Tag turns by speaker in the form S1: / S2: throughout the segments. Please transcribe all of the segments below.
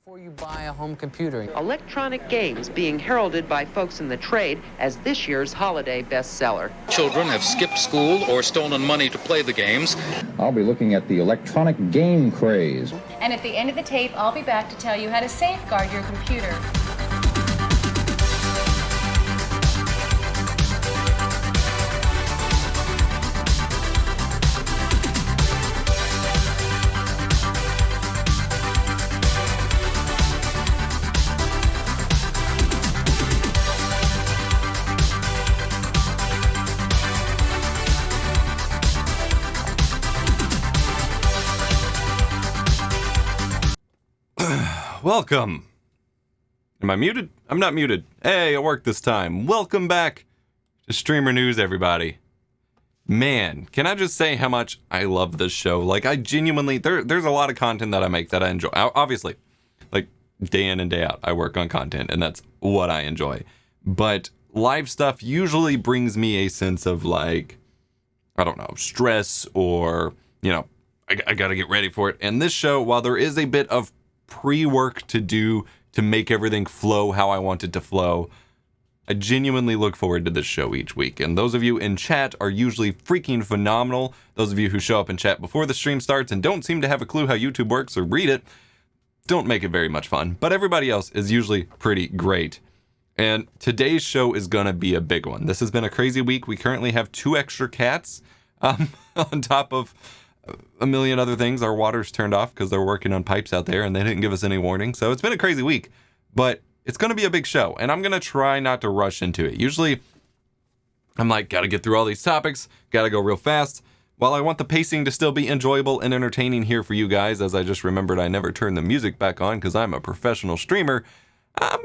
S1: Before you buy a home computer.
S2: Electronic games being heralded by folks in the trade as this year's holiday bestseller.
S3: Children have skipped school or stolen money to play the games.
S4: I'll be looking at the electronic game craze.
S5: And at the end of the tape, I'll be back to tell you how to safeguard your computer.
S6: Welcome. Am I muted? I'm not muted. Hey, it worked this time. Welcome back to Streamer News, everybody. Man, can I just say how much I love this show? Like, I genuinely, there's a lot of content that I make that I enjoy. Obviously, like, day in and day out, I work on content, and that's what I enjoy. But live stuff usually brings me a sense of, like, I don't know, stress or, you know, I gotta get ready for it. And this show, while there is a bit of pre-work to do to make everything flow how I want it to flow, I genuinely look forward to this show each week. And those of you in chat are usually freaking phenomenal. Those of you who show up in chat before the stream starts and don't seem to have a clue how YouTube works or read it, don't make it very much fun. But everybody else is usually pretty great. And today's show is gonna be a big one. This has been a crazy week. We currently have 2 extra cats on top of a million other things. Our water's turned off because they're working on pipes out there and they didn't give us any warning. So it's been a crazy week, but it's going to be a big show and I'm going to try not to rush into it. Usually I'm like, got to get through all these topics, got to go real fast. While I want the pacing to still be enjoyable and entertaining here for you guys, as I just remembered I never turned the music back on because I'm a professional streamer, I'm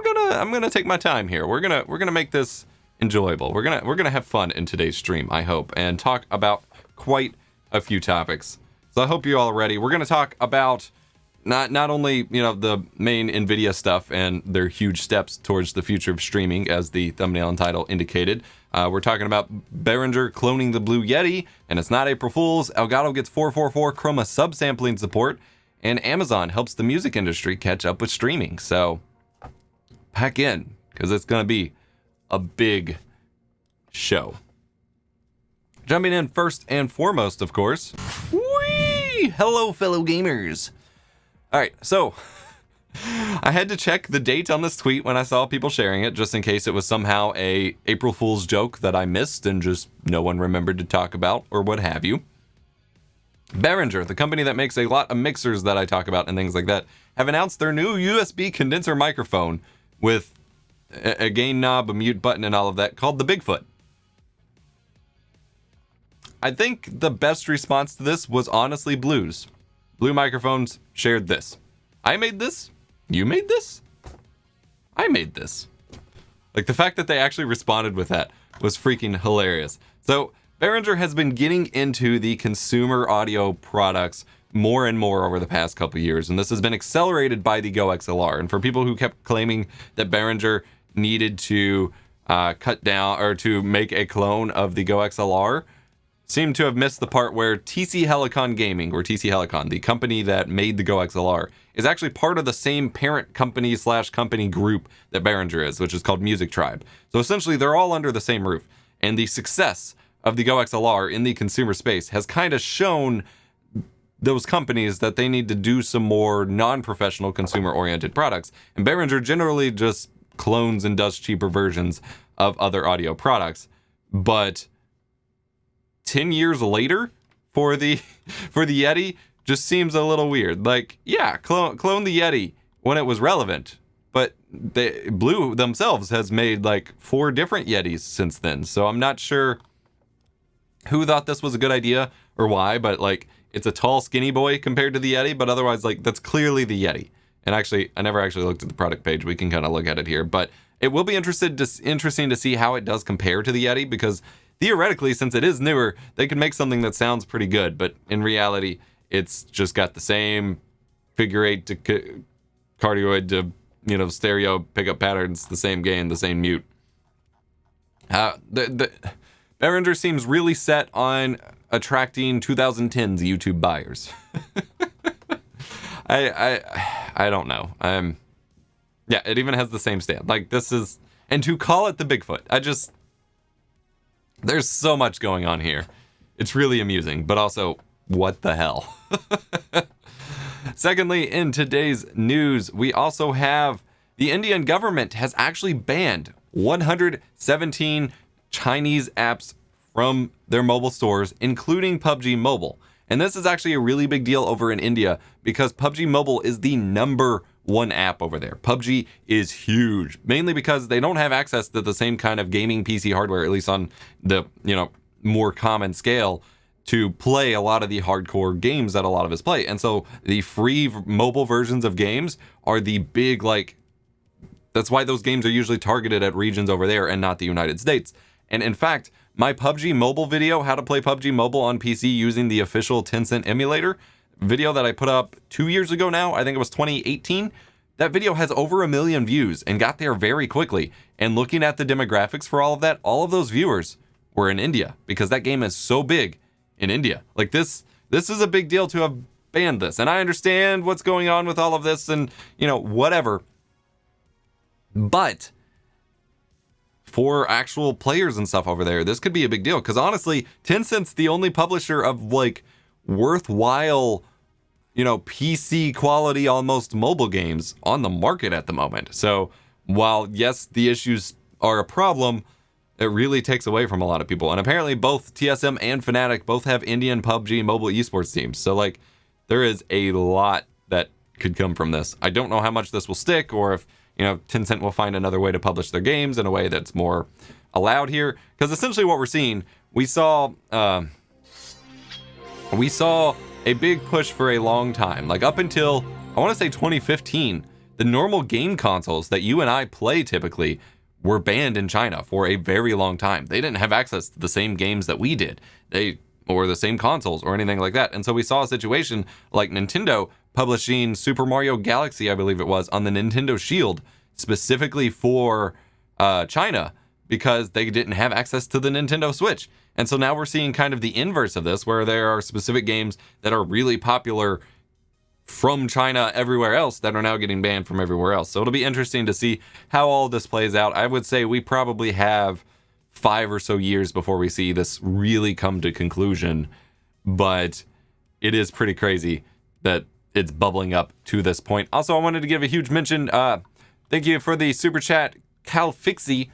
S6: going to take my time here. We're going to make this enjoyable. We're going to have fun in today's stream, I hope, and talk about quite a few topics. So I hope you're all ready. We're going to talk about not only, you know, the main Nvidia stuff and their huge steps towards the future of streaming, as the thumbnail and title indicated. We're talking about Behringer cloning the Blue Yeti, and it's not April Fool's. Elgato gets 444 chroma subsampling support, and Amazon helps the music industry catch up with streaming. So pack in, because it's going to be a big show. Jumping in first and foremost, of course. Whee! Hello, fellow gamers. All right, so I had to check the date on this tweet when I saw people sharing it, just in case it was somehow a April Fool's joke that I missed and just no one remembered to talk about or what have you. Behringer, the company that makes a lot of mixers that I talk about and things like that, have announced their new USB condenser microphone with a gain knob, a mute button, and all of that, called the Bigfoot. I think the best response to this was honestly Blue's. Blue Microphones shared this. I made this? You made this? I made this. Like, the fact that they actually responded with that was freaking hilarious. So, Behringer has been getting into the consumer audio products more and more over the past couple years, and this has been accelerated by the Go XLR. And for people who kept claiming that Behringer needed to cut down or to make a clone of the Go XLR, seem to have missed the part where TC Helicon Gaming, or TC Helicon, the company that made the Go XLR, is actually part of the same parent company / company group that Behringer is, which is called Music Tribe. So essentially, they're all under the same roof. And the success of the Go XLR in the consumer space has kind of shown those companies that they need to do some more non-professional consumer-oriented products. And Behringer generally just clones and does cheaper versions of other audio products. But 10 years later for the Yeti just seems a little weird. Like, yeah, clone the Yeti when it was relevant, but Blue themselves has made like 4 different Yetis since then. So I'm not sure who thought this was a good idea or why, but like, it's a tall, skinny boy compared to the Yeti, but otherwise, like, that's clearly the Yeti. And actually, I never actually looked at the product page. We can kind of look at it here, but it will be interesting to see how it does compare to the Yeti, because theoretically, since it is newer, they could make something that sounds pretty good, but in reality, it's just got the same figure 8 to cardioid to, you know, stereo pickup patterns, the same gain, the same mute. Behringer seems really set on attracting 2010s YouTube buyers. I I don't know. Yeah, it even has the same stand. Like, this is... And to call it the Bigfoot, there's so much going on here. It's really amusing, but also, what the hell? Secondly, in today's news, we also have the Indian government has actually banned 117 Chinese apps from their mobile stores, including PUBG Mobile. And this is actually a really big deal over in India because PUBG Mobile is the #1 app over there. PUBG is huge, mainly because they don't have access to the same kind of gaming PC hardware, at least on the, more common scale, to play a lot of the hardcore games that a lot of us play. And so the free mobile versions of games are the big, that's why those games are usually targeted at regions over there and not the United States. And in fact, my PUBG Mobile video, how to play PUBG Mobile on PC using the official Tencent emulator video that I put up 2 years ago now, I think it was 2018, that video has over 1 million views and got there very quickly. And looking at the demographics for all of that, all of those viewers were in India because that game is so big in India. Like, this is a big deal to have banned this. And I understand what's going on with all of this and, whatever. But for actual players and stuff over there, this could be a big deal because honestly, Tencent's the only publisher of worthwhile, PC quality almost mobile games on the market at the moment. So while yes, the issues are a problem, it really takes away from a lot of people. And apparently both TSM and Fnatic both have Indian PUBG mobile esports teams. So there is a lot that could come from this. I don't know how much this will stick or if Tencent will find another way to publish their games in a way that's more allowed here. Because essentially what we're seeing, we saw a big push for a long time. Up until, I want to say 2015, the normal game consoles that you and I play typically were banned in China for a very long time. They didn't have access to the same games that we did. Or the same consoles or anything like that. And so we saw a situation like Nintendo publishing Super Mario Galaxy, I believe it was, on the Nintendo Shield specifically for China because they didn't have access to the Nintendo Switch. And so now we're seeing kind of the inverse of this, where there are specific games that are really popular from China everywhere else that are now getting banned from everywhere else. So it'll be interesting to see how all this plays out. I would say we probably have 5 or so years before we see this really come to conclusion, but it is pretty crazy that it's bubbling up to this point. Also, I wanted to give a huge mention. Thank you for the super chat, Cal Fixie.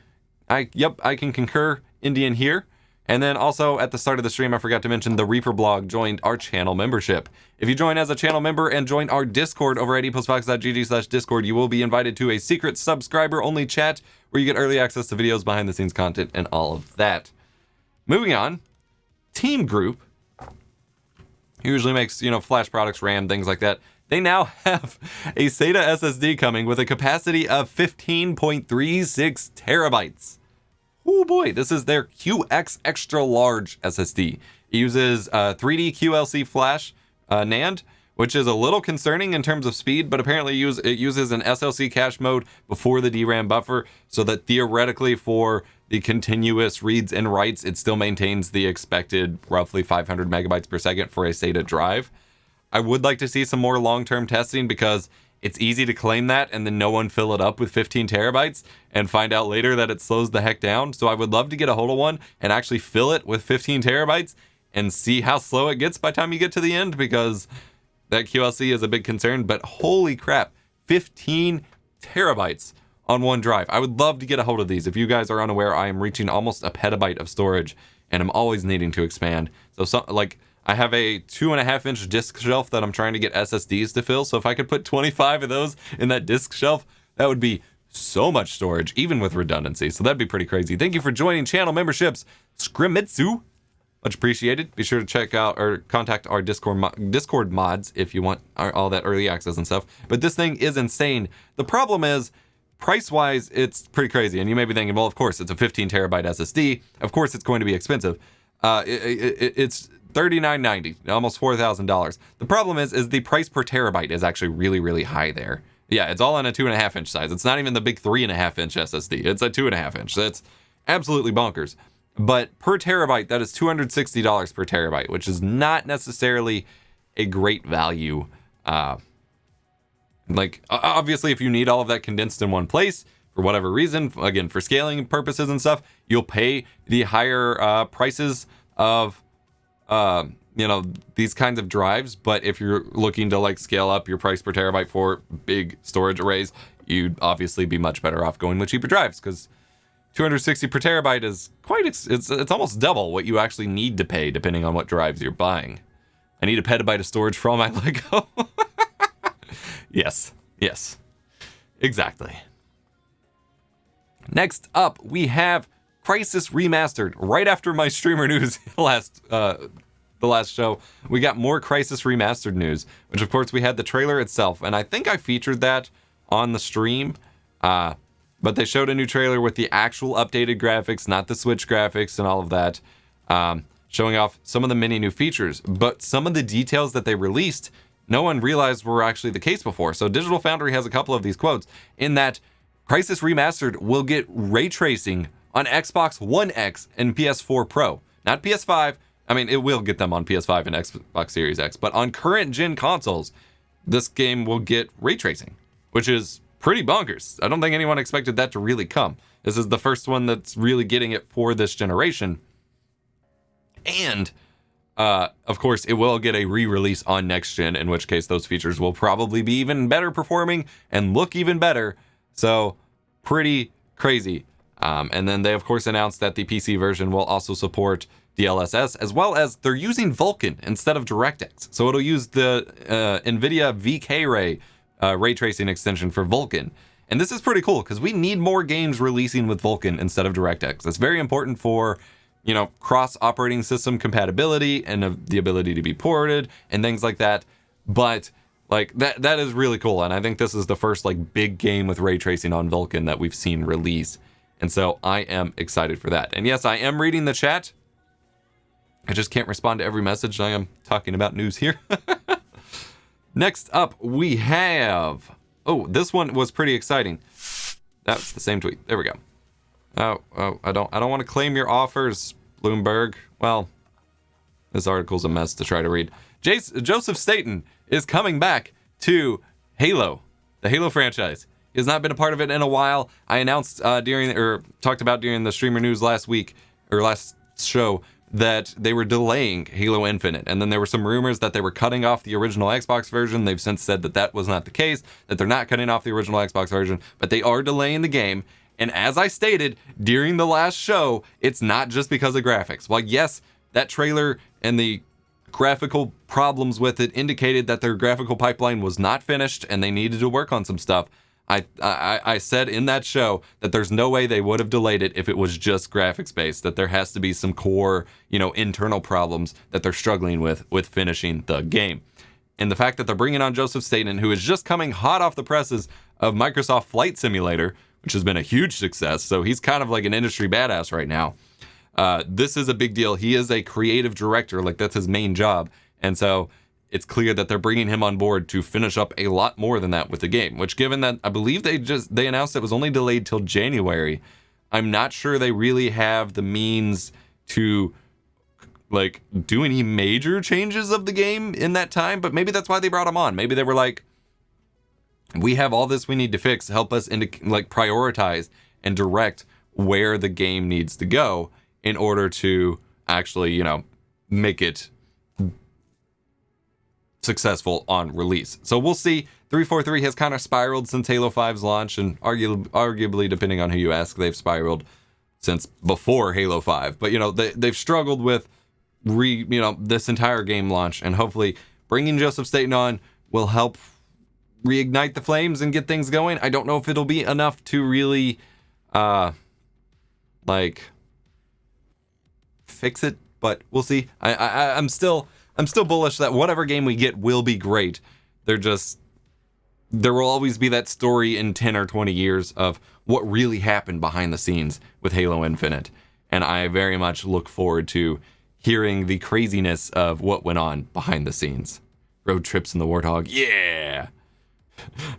S6: I can concur, Indian here. And then also at the start of the stream, I forgot to mention the Reaper blog joined our channel membership. If you join as a channel member and join our Discord over at epostfox.gg/Discord, you will be invited to a secret subscriber-only chat where you get early access to videos, behind-the-scenes content, and all of that. Moving on, TeamGroup usually makes, flash products, RAM, things like that. They now have a SATA SSD coming with a capacity of 15.36 terabytes. Oh boy, this is their QX Extra Large SSD. It uses 3D QLC flash NAND, which is a little concerning in terms of speed, but apparently it uses an SLC cache mode before the DRAM buffer, so that theoretically for the continuous reads and writes, it still maintains the expected roughly 500 megabytes per second for a SATA drive. I would like to see some more long-term testing because it's easy to claim that and then no one fill it up with 15 terabytes and find out later that it slows the heck down. So I would love to get a hold of one and actually fill it with 15 terabytes and see how slow it gets by the time you get to the end, because that QLC is a big concern. But holy crap, 15 terabytes on one drive. I would love to get a hold of these. If you guys are unaware, I am reaching almost a petabyte of storage and I'm always needing to expand. So I have a 2.5-inch disk shelf that I'm trying to get SSDs to fill. So if I could put 25 of those in that disk shelf, that would be so much storage, even with redundancy. So that'd be pretty crazy. Thank you for joining channel memberships, Scrimitsu. Much appreciated. Be sure to check out or contact our Discord mods if you want all that early access and stuff. But this thing is insane. The problem is, price-wise, it's pretty crazy. And you may be thinking, well, of course, it's a 15 terabyte SSD. Of course, it's going to be expensive. It's $39.90, almost $4,000. The problem is the price per terabyte is actually really, really high there. Yeah, it's all on a 2.5-inch size. It's not even the big 3.5-inch SSD. It's a 2.5-inch. That's absolutely bonkers. But per terabyte, that is $260 per terabyte, which is not necessarily a great value Like, obviously, if you need all of that condensed in one place, for whatever reason, again, for scaling purposes and stuff, you'll pay the higher prices of, you know, these kinds of drives. But if you're looking to like scale up your price per terabyte for big storage arrays, you'd obviously be much better off going with cheaper drives, because 260 per terabyte is quite, it's almost double what you actually need to pay depending on what drives you're buying. I need a petabyte of storage for all my Lego. Yes, exactly. Next up, we have Crysis Remastered. Right after my streamer news the last show, we got more Crysis Remastered news, which of course we had the trailer itself, and I think I featured that on the stream. But they showed a new trailer with the actual updated graphics, not the Switch graphics and all of that, showing off some of the many new features. But some of the details that they released, no one realized were actually the case before. So Digital Foundry has a couple of these quotes in that Crysis Remastered will get ray tracing on Xbox One X and PS4 Pro. Not PS5. I mean, it will get them on PS5 and Xbox Series X. But on current gen consoles, this game will get ray tracing, which is pretty bonkers. I don't think anyone expected that to really come. This is the first one that's really getting it for this generation. And, of course, it will get a re-release on next gen, in which case those features will probably be even better performing and look even better. So, pretty crazy. And then they, of course, announced that the PC version will also support DLSS, as well as they're using Vulkan instead of DirectX. So it'll use the Nvidia VK Ray ray tracing extension for Vulkan. And this is pretty cool, because we need more games releasing with Vulkan instead of DirectX. It's very important for, you know, cross operating system compatibility and the ability to be ported and things like that. But like that is really cool, and I think this is the first like big game with ray tracing on Vulkan that we've seen release. And so I am excited for that. And yes, I am reading the chat. I just can't respond to every message. I am talking about news here. Next up, we have... Oh, this one was pretty exciting. That's the same tweet. There we go. Oh, I don't want to claim your offers, Bloomberg. Well, this article's a mess to try to read. Joseph Staten is coming back to Halo, the Halo franchise. He has not been a part of it in a while. I announced talked about during the streamer news last week, or last show, that they were delaying Halo Infinite. And then there were some rumors that they were cutting off the original Xbox version. They've since said that that was not the case, that they're not cutting off the original Xbox version, but they are delaying the game. And as I stated during the last show, it's not just because of graphics. While yes, that trailer and the graphical problems with it indicated that their graphical pipeline was not finished and they needed to work on some stuff, I said in that show that there's no way they would have delayed it if it was just graphics based, that there has to be some core, you know, internal problems that they're struggling with finishing the game. And the fact that they're bringing on Joseph Staten, who is just coming hot off the presses of Microsoft Flight Simulator, which has been a huge success, so he's kind of like an industry badass right now. This is a big deal. He is a creative director, like that's his main job, and so it's clear that they're bringing him on board to finish up a lot more than that with the game, which, given that I believe they announced it was only delayed till January, I'm not sure they really have the means to like do any major changes of the game in that time. But maybe that's why they brought him on. Maybe they were like, we have all this we need to fix, help us like prioritize and direct where the game needs to go in order to actually, you know, make it successful on release. So we'll see. 343 has kind of spiraled since Halo 5's launch, and arguably, depending on who you ask, they've spiraled since before Halo 5. But you know, they've struggled with this entire game launch, and hopefully bringing Joseph Staten on will help reignite the flames and get things going. I don't know if it'll be enough to really like fix it, but we'll see. I'm still bullish that whatever game we get will be great. There will always be that story in 10 or 20 years of what really happened behind the scenes with Halo Infinite. And I very much look forward to hearing the craziness of what went on behind the scenes. Road trips in the Warthog. Yeah.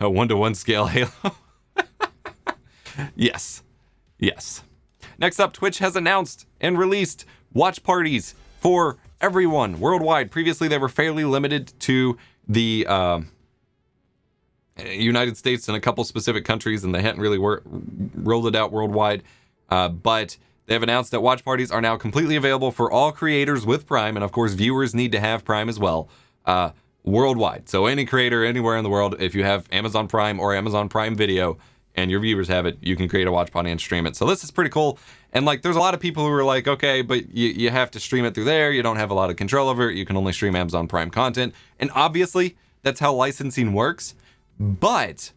S6: A 1-to-1 scale Halo. Yes. Next up, Twitch has announced and released watch parties for everyone worldwide. Previously, they were fairly limited to the United States and a couple specific countries, and they hadn't really rolled it out worldwide. But they have announced that watch parties are now completely available for all creators with Prime, and of course viewers need to have Prime as well, worldwide. So any creator anywhere in the world, if you have Amazon Prime or Amazon Prime Video and your viewers have it, you can create a watch party and stream it. So this is pretty cool. And like, there's a lot of people who are like, okay, but you have to stream it through there. You don't have a lot of control over it. You can only stream Amazon Prime content. And obviously that's how licensing works. But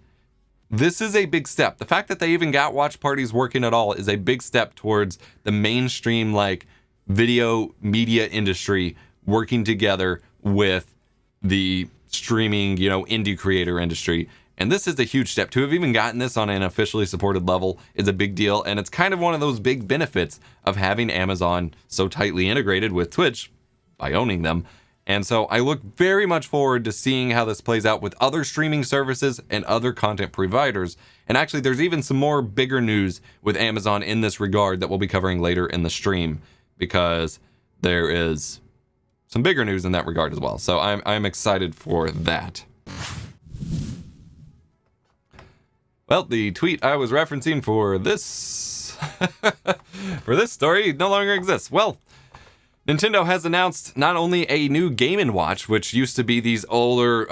S6: this is a big step. The fact that they even got watch parties working at all is a big step towards the mainstream, like, video media industry working together with the streaming, indie creator industry. And this is a huge step. To have even gotten this on an officially supported level is a big deal. And it's kind of one of those big benefits of having Amazon so tightly integrated with Twitch by owning them. And so I look very much forward to seeing how this plays out with other streaming services and other content providers. And actually, there's even some more bigger news with Amazon in this regard that we'll be covering later in the stream, because there is some bigger news in that regard as well. So I'm excited for that. Well, the tweet I was referencing for this for this story no longer exists. Well, Nintendo has announced not only a new Game & Watch, which used to be these older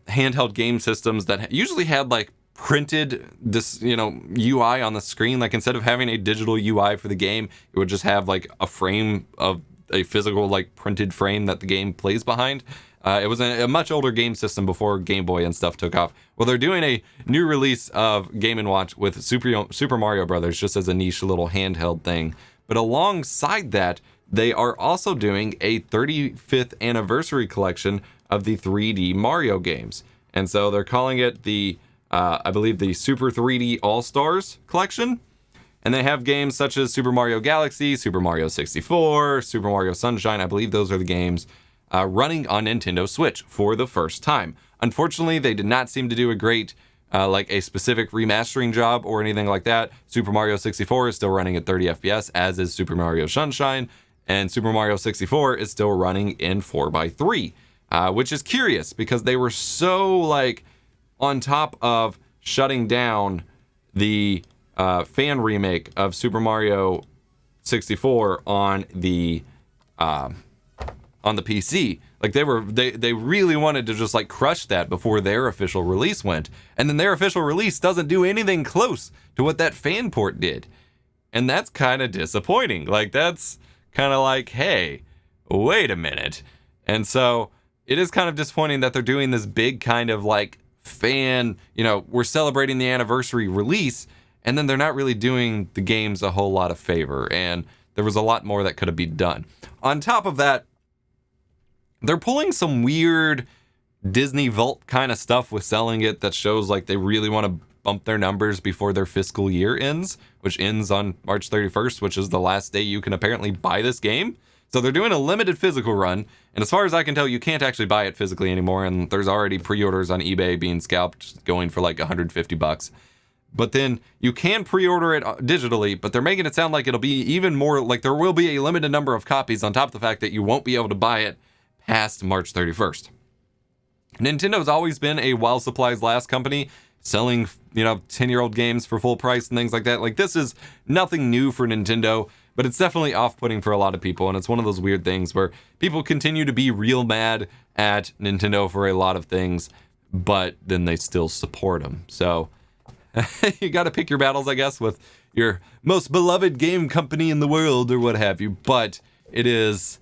S6: handheld game systems that usually had like printed this, UI on the screen. Like, instead of having a digital UI for the game, it would just have like a frame of a physical, like, printed frame that the game plays behind. It was a much older game system before Game Boy and stuff took off. Well, they're doing a new release of Game & Watch with Super Mario Brothers, just as a niche little handheld thing. But alongside that, they are also doing a 35th anniversary collection of the 3D Mario games. And so they're calling it the, I believe, the Super 3D All-Stars collection. And they have games such as Super Mario Galaxy, Super Mario 64, Super Mario Sunshine. I believe those are the games running on Nintendo Switch for the first time. Unfortunately, they did not seem to do a great like a specific remastering job or anything like that. Super Mario 64 is still running at 30 FPS, as is Super Mario Sunshine. And Super Mario 64 is still running in 4:3, which is curious because they were so like on top of shutting down the fan remake of Super Mario 64 on the PC. Like, they really wanted to just like crush that before their official release went, and then their official release doesn't do anything close to what that fan port did, and that's kind of disappointing. Like, that's kind of like, hey, wait a minute. And so it is kind of disappointing that they're doing this big kind of like fan, we're celebrating the anniversary release, and then they're not really doing the games a whole lot of favor, and there was a lot more that could have been done. On top of that, they're pulling some weird Disney Vault kind of stuff with selling it that shows like they really want to bump their numbers before their fiscal year ends, which ends on March 31st, which is the last day you can apparently buy this game. So they're doing a limited physical run, and as far as I can tell, you can't actually buy it physically anymore, and there's already pre-orders on eBay being scalped, going for like $150. But then you can pre-order it digitally, but they're making it sound like it'll be even more, like there will be a limited number of copies on top of the fact that you won't be able to buy it past March 31st. Nintendo's always been a while supplies last company, selling, 10-year-old games for full price and things like that. Like, this is nothing new for Nintendo, but it's definitely off-putting for a lot of people, and it's one of those weird things where people continue to be real mad at Nintendo for a lot of things, but then they still support them. So you got to pick your battles, I guess, with your most beloved game company in the world or what have you, but it is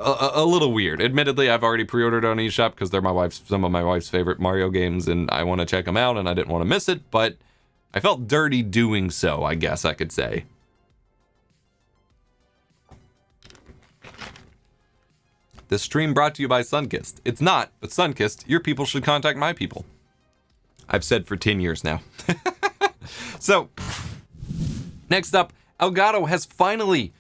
S6: a little weird. Admittedly, I've already pre-ordered on eShop because they're some of my wife's favorite Mario games, and I want to check them out, and I didn't want to miss it, but I felt dirty doing so, I guess I could say. This stream brought to you by Sunkist. It's not, but Sunkist, your people should contact my people. I've said for 10 years now. So, next up, Elgato has finally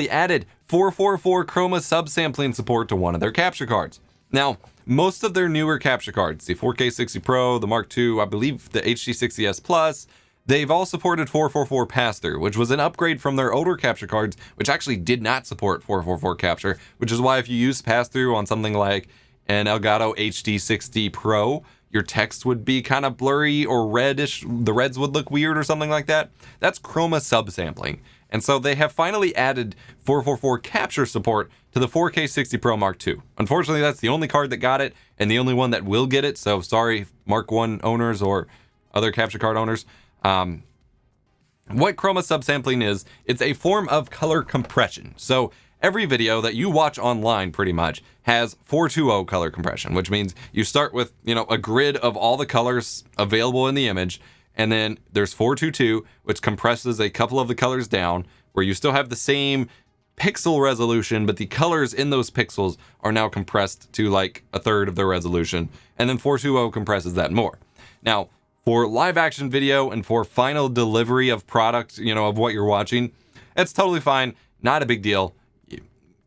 S6: added 444 chroma subsampling support to one of their capture cards. Now, most of their newer capture cards, the 4K 60 Pro, the Mark II, I believe the HD60S Plus, they've all supported 444 pass-through, which was an upgrade from their older capture cards, which actually did not support 444 capture, which is why if you use pass-through on something like an Elgato HD60 Pro, your text would be kind of blurry or reddish. The reds would look weird or something like that. That's chroma subsampling. And so they have finally added 444 capture support to the 4K 60 Pro Mark II. Unfortunately, that's the only card that got it and the only one that will get it. So sorry, Mark I owners or other capture card owners. What chroma subsampling is, it's a form of color compression. So every video that you watch online pretty much has 420 color compression, which means you start with, a grid of all the colors available in the image, and then there's 422, which compresses a couple of the colors down, where you still have the same pixel resolution, but the colors in those pixels are now compressed to like a third of their resolution, and then 420 compresses that more. Now, for live action video and for final delivery of product, of what you're watching, it's totally fine, not a big deal.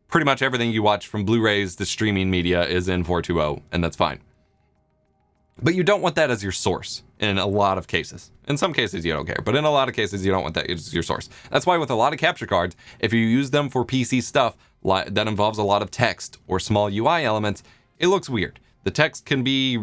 S6: Pretty much everything you watch from Blu-rays to streaming media is in 420, and that's fine. But you don't want that as your source in a lot of cases. In some cases you don't care, but in a lot of cases you don't want that as your source. That's why with a lot of capture cards, if you use them for PC stuff that involves a lot of text or small UI elements, it looks weird. The text can be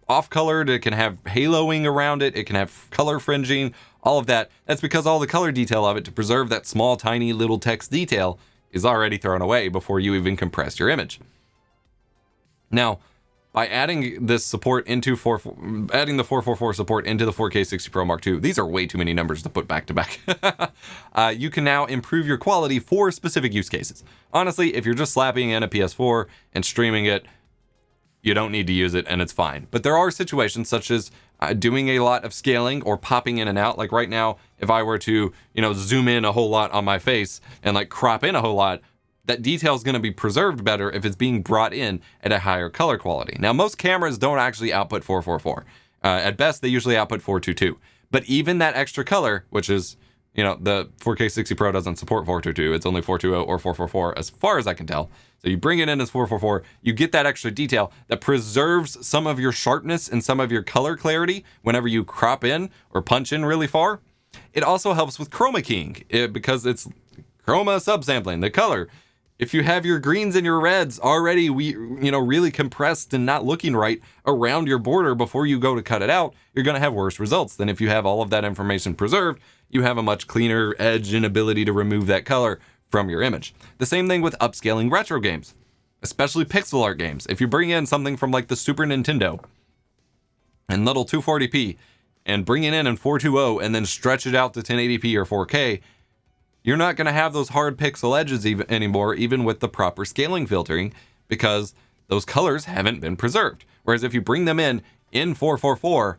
S6: off-colored, it can have haloing around it, it can have color fringing, all of that. That's because all the color detail of it to preserve that small, tiny little text detail is already thrown away before you even compress your image. Now, by adding this support into adding the 444 support into the 4K 60 Pro Mark II, these are way too many numbers to put back to back. You can now improve your quality for specific use cases. Honestly, if you're just slapping in a PS4 and streaming it, you don't need to use it and it's fine. But there are situations such as doing a lot of scaling or popping in and out. Like right now, if I were to, zoom in a whole lot on my face and like crop in a whole lot, that detail is going to be preserved better if it's being brought in at a higher color quality. Now, most cameras don't actually output 444. At best, they usually output 422. But even that extra color, which is, the 4K 60 Pro doesn't support 422. It's only 420 or 444 as far as I can tell. So you bring it in as 444, you get that extra detail that preserves some of your sharpness and some of your color clarity whenever you crop in or punch in really far. It also helps with chroma keying because it's chroma subsampling, the color. If you have your greens and your reds already, really compressed and not looking right around your border before you go to cut it out, you're going to have worse results than if you have all of that information preserved. You have a much cleaner edge and ability to remove that color from your image. The same thing with upscaling retro games, especially pixel art games. If you bring in something from like the Super Nintendo and little 240p and bring it in 420 and then stretch it out to 1080p or 4K, you're not going to have those hard pixel edges anymore, even with the proper scaling filtering, because those colors haven't been preserved. Whereas if you bring them in 444,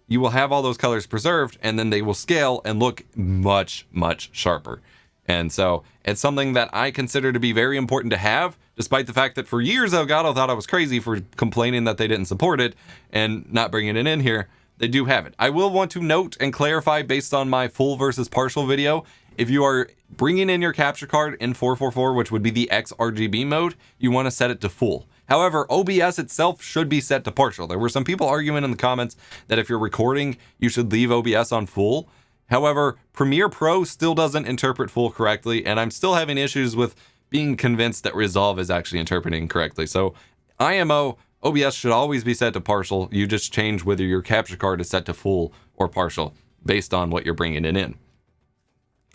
S6: you will have all those colors preserved, and then they will scale and look much, much sharper. And so it's something that I consider to be very important to have, despite the fact that for years Elgato thought I was crazy for complaining that they didn't support it and not bringing it in here. They do have it. I will want to note and clarify based on my full versus partial video, if you are bringing in your capture card in 444, which would be the XRGB mode, you want to set it to full. However, OBS itself should be set to partial. There were some people arguing in the comments that if you're recording, you should leave OBS on full. However, Premiere Pro still doesn't interpret full correctly, and I'm still having issues with being convinced that Resolve is actually interpreting correctly. So IMO, OBS should always be set to partial. You just change whether your capture card is set to full or partial based on what you're bringing it in.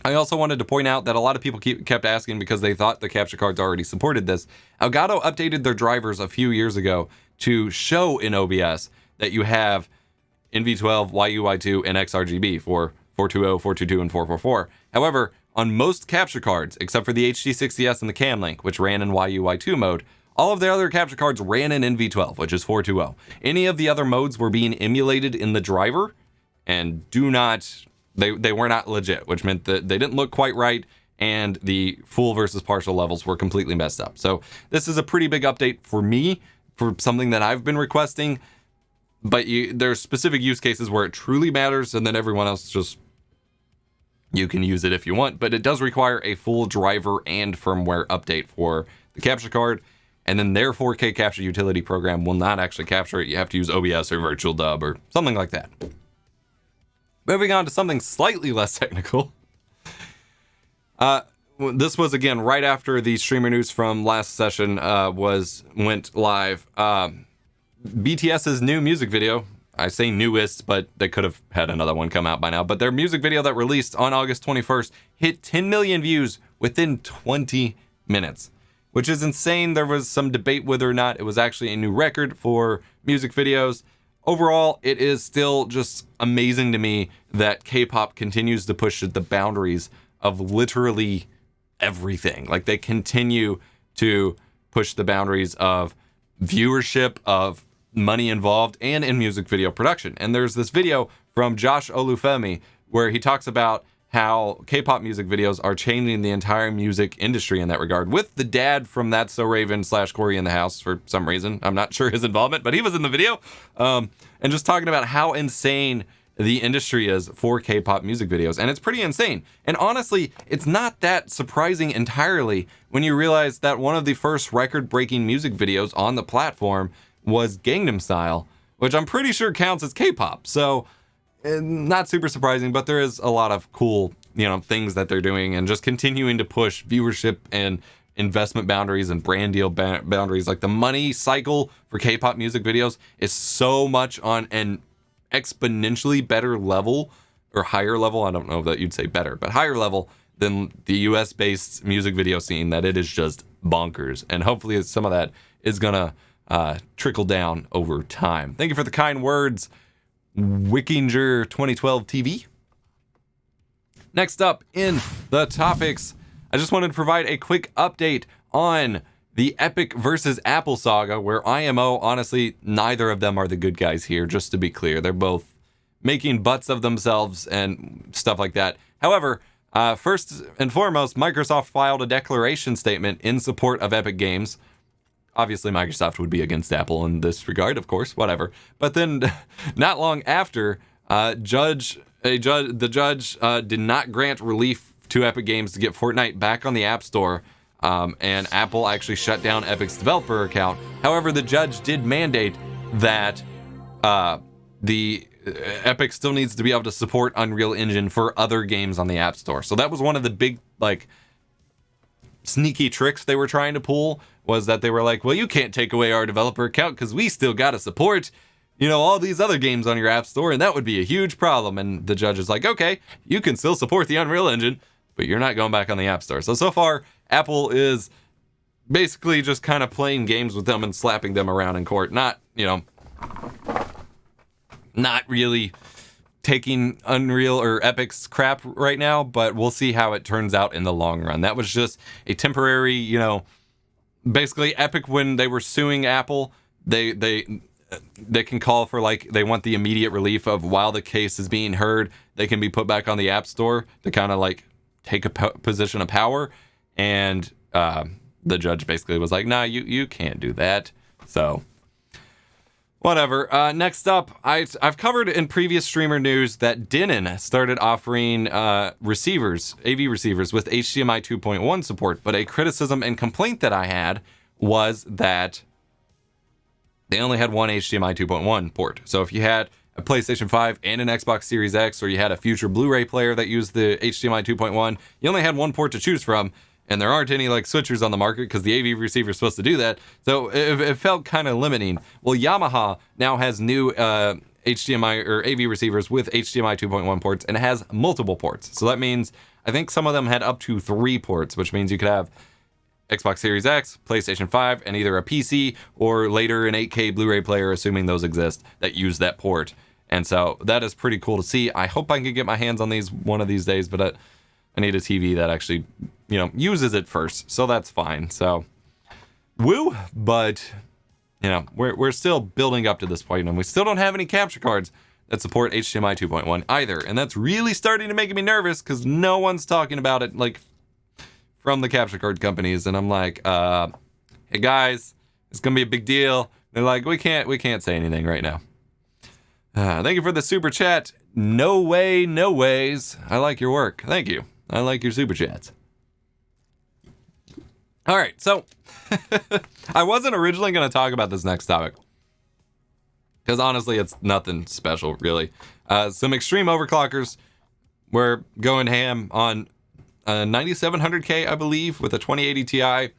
S6: I also wanted to point out that a lot of people kept asking because they thought the capture cards already supported this. Elgato updated their drivers a few years ago to show in OBS that you have NV12, YUI2, and XRGB for 420, 422, and 444. However, on most capture cards, except for the HD60S and the Camlink, which ran in YUI2 mode, all of the other capture cards ran in NV12, which is 420. Any of the other modes were being emulated in the driver and they were not legit, which meant that they didn't look quite right, and the full versus partial levels were completely messed up. So this is a pretty big update for me, for something that I've been requesting, but there's specific use cases where it truly matters, and then everyone else just, you can use it if you want, but it does require a full driver and firmware update for the capture card, and then their 4K capture utility program will not actually capture it. You have to use OBS or Virtual Dub or something like that. Moving on to something slightly less technical. this was again right after the streamer news from last session went live. BTS's new music video, I say newest, but they could have had another one come out by now, but their music video that released on August 21st hit 10 million views within 20 minutes, which is insane. There was some debate whether or not it was actually a new record for music videos. Overall, it is still just amazing to me that K-pop continues to push the boundaries of literally everything. Like, they continue to push the boundaries of viewership, of money involved, and in music video production. And there's this video from Josh Olufemi where he talks about how K-pop music videos are changing the entire music industry in that regard, with the dad from That's So Raven / Corey in the house for some reason. I'm not sure his involvement, but he was in the video. And just talking about how insane the industry is for K-pop music videos. And it's pretty insane. And honestly, it's not that surprising entirely when you realize that one of the first record-breaking music videos on the platform was Gangnam Style, which I'm pretty sure counts as K-pop. So not super surprising, but there is a lot of cool, things that they're doing and just continuing to push viewership and investment boundaries and brand deal boundaries. Like, the money cycle for K-pop music videos is so much on an exponentially better level, or higher level. I don't know that you'd say better, but higher level than the US based music video scene, that it is just bonkers. And hopefully some of that is gonna trickle down over time. Thank you for the kind words, Wickinger 2012 TV. Next up in the topics, I just wanted to provide a quick update on the Epic versus Apple saga, where IMO, honestly, neither of them are the good guys here, just to be clear. They're both making butts of themselves and stuff like that. However, first and foremost, Microsoft filed a declaration statement in support of Epic Games. Obviously, Microsoft would be against Apple in this regard, of course, whatever. But then, not long after, the judge did not grant relief to Epic Games to get Fortnite back on the App Store, and Apple actually shut down Epic's developer account. However, the judge did mandate that the Epic still needs to be able to support Unreal Engine for other games on the App Store. So that was one of the big, sneaky tricks they were trying to pull, was that they were like, well, you can't take away our developer account because we still got to support, all these other games on your App Store, and that would be a huge problem. And the judge is like, okay, you can still support the Unreal Engine, but you're not going back on the App Store. So far, Apple is basically just kind of playing games with them and slapping them around in court. Not really taking Unreal or Epic's crap right now, but we'll see how it turns out in the long run. That was just a temporary, basically Epic, when they were suing Apple, they can call for, they want the immediate relief of, while the case is being heard, they can be put back on the App Store to kind of take a position of power. And the judge basically was like, nah, you can't do that. So whatever. Next up, I've covered in previous streamer news that Denon started offering receivers, AV receivers with HDMI 2.1 support, but a criticism and complaint that I had was that they only had one HDMI 2.1 port. So if you had a PlayStation 5 and an Xbox Series X, or you had a future Blu-ray player that used the HDMI 2.1, you only had one port to choose from, and there aren't any switchers on the market because the AV receiver is supposed to do that. So it felt kind of limiting. Well, Yamaha now has new HDMI or AV receivers with HDMI 2.1 ports, and it has multiple ports. So that means, I think some of them had up to 3 ports, which means you could have Xbox Series X, PlayStation 5, and either a PC or later an 8K Blu-ray player, assuming those exist, that use that port. And so that is pretty cool to see. I hope I can get my hands on these one of these days, but I need a TV that actually, uses it first. So that's fine. So, woo. But, we're still building up to this point, and we still don't have any capture cards that support HDMI 2.1 either. And that's really starting to make me nervous because no one's talking about it, from the capture card companies. And I'm like, hey guys, it's going to be a big deal. They're like, we can't say anything right now. Thank you for the super chat. No way, no ways. I like your work. Thank you. I like your super chats. All right, so I wasn't originally going to talk about this next topic because honestly, it's nothing special, really. Some extreme overclockers were going ham on 9700K, I believe, with a 2080 Ti,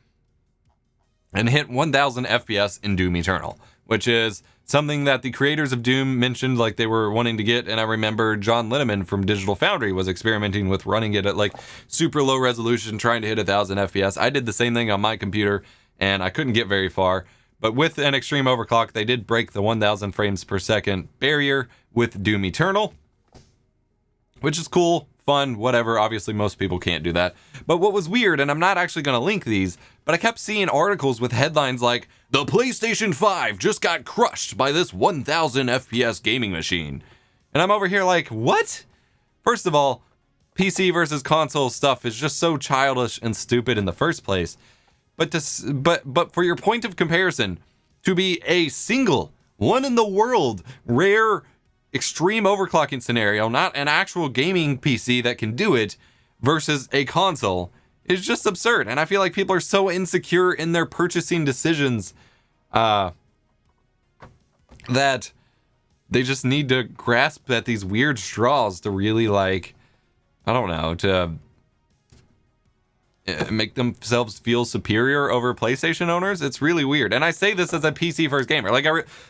S6: and hit 1000 FPS in Doom Eternal, which is something that the creators of Doom mentioned like they were wanting to get. And I remember John Linneman from Digital Foundry was experimenting with running it at like super low resolution, trying to hit 1000 FPS. I did the same thing on my computer and I couldn't get very far. But with an extreme overclock, they did break the 1000 frames per second barrier with Doom Eternal, which is cool, fun, whatever. Obviously, most people can't do that. But what was weird, and I'm not actually going to link these, but I kept seeing articles with headlines like, the PlayStation 5 just got crushed by this 1000 FPS gaming machine. And I'm over here like, what? First of all, PC versus console stuff is just so childish and stupid in the first place. But for your point of comparison, to be a single, one in the world, rare, extreme overclocking scenario, not an actual gaming PC that can do it, versus a console, is just absurd. And I feel like people are so insecure in their purchasing decisions that they just need to grasp at these weird straws to really, like, I don't know, to make themselves feel superior over PlayStation owners. It's really weird. And I say this as a PC first gamer. Like,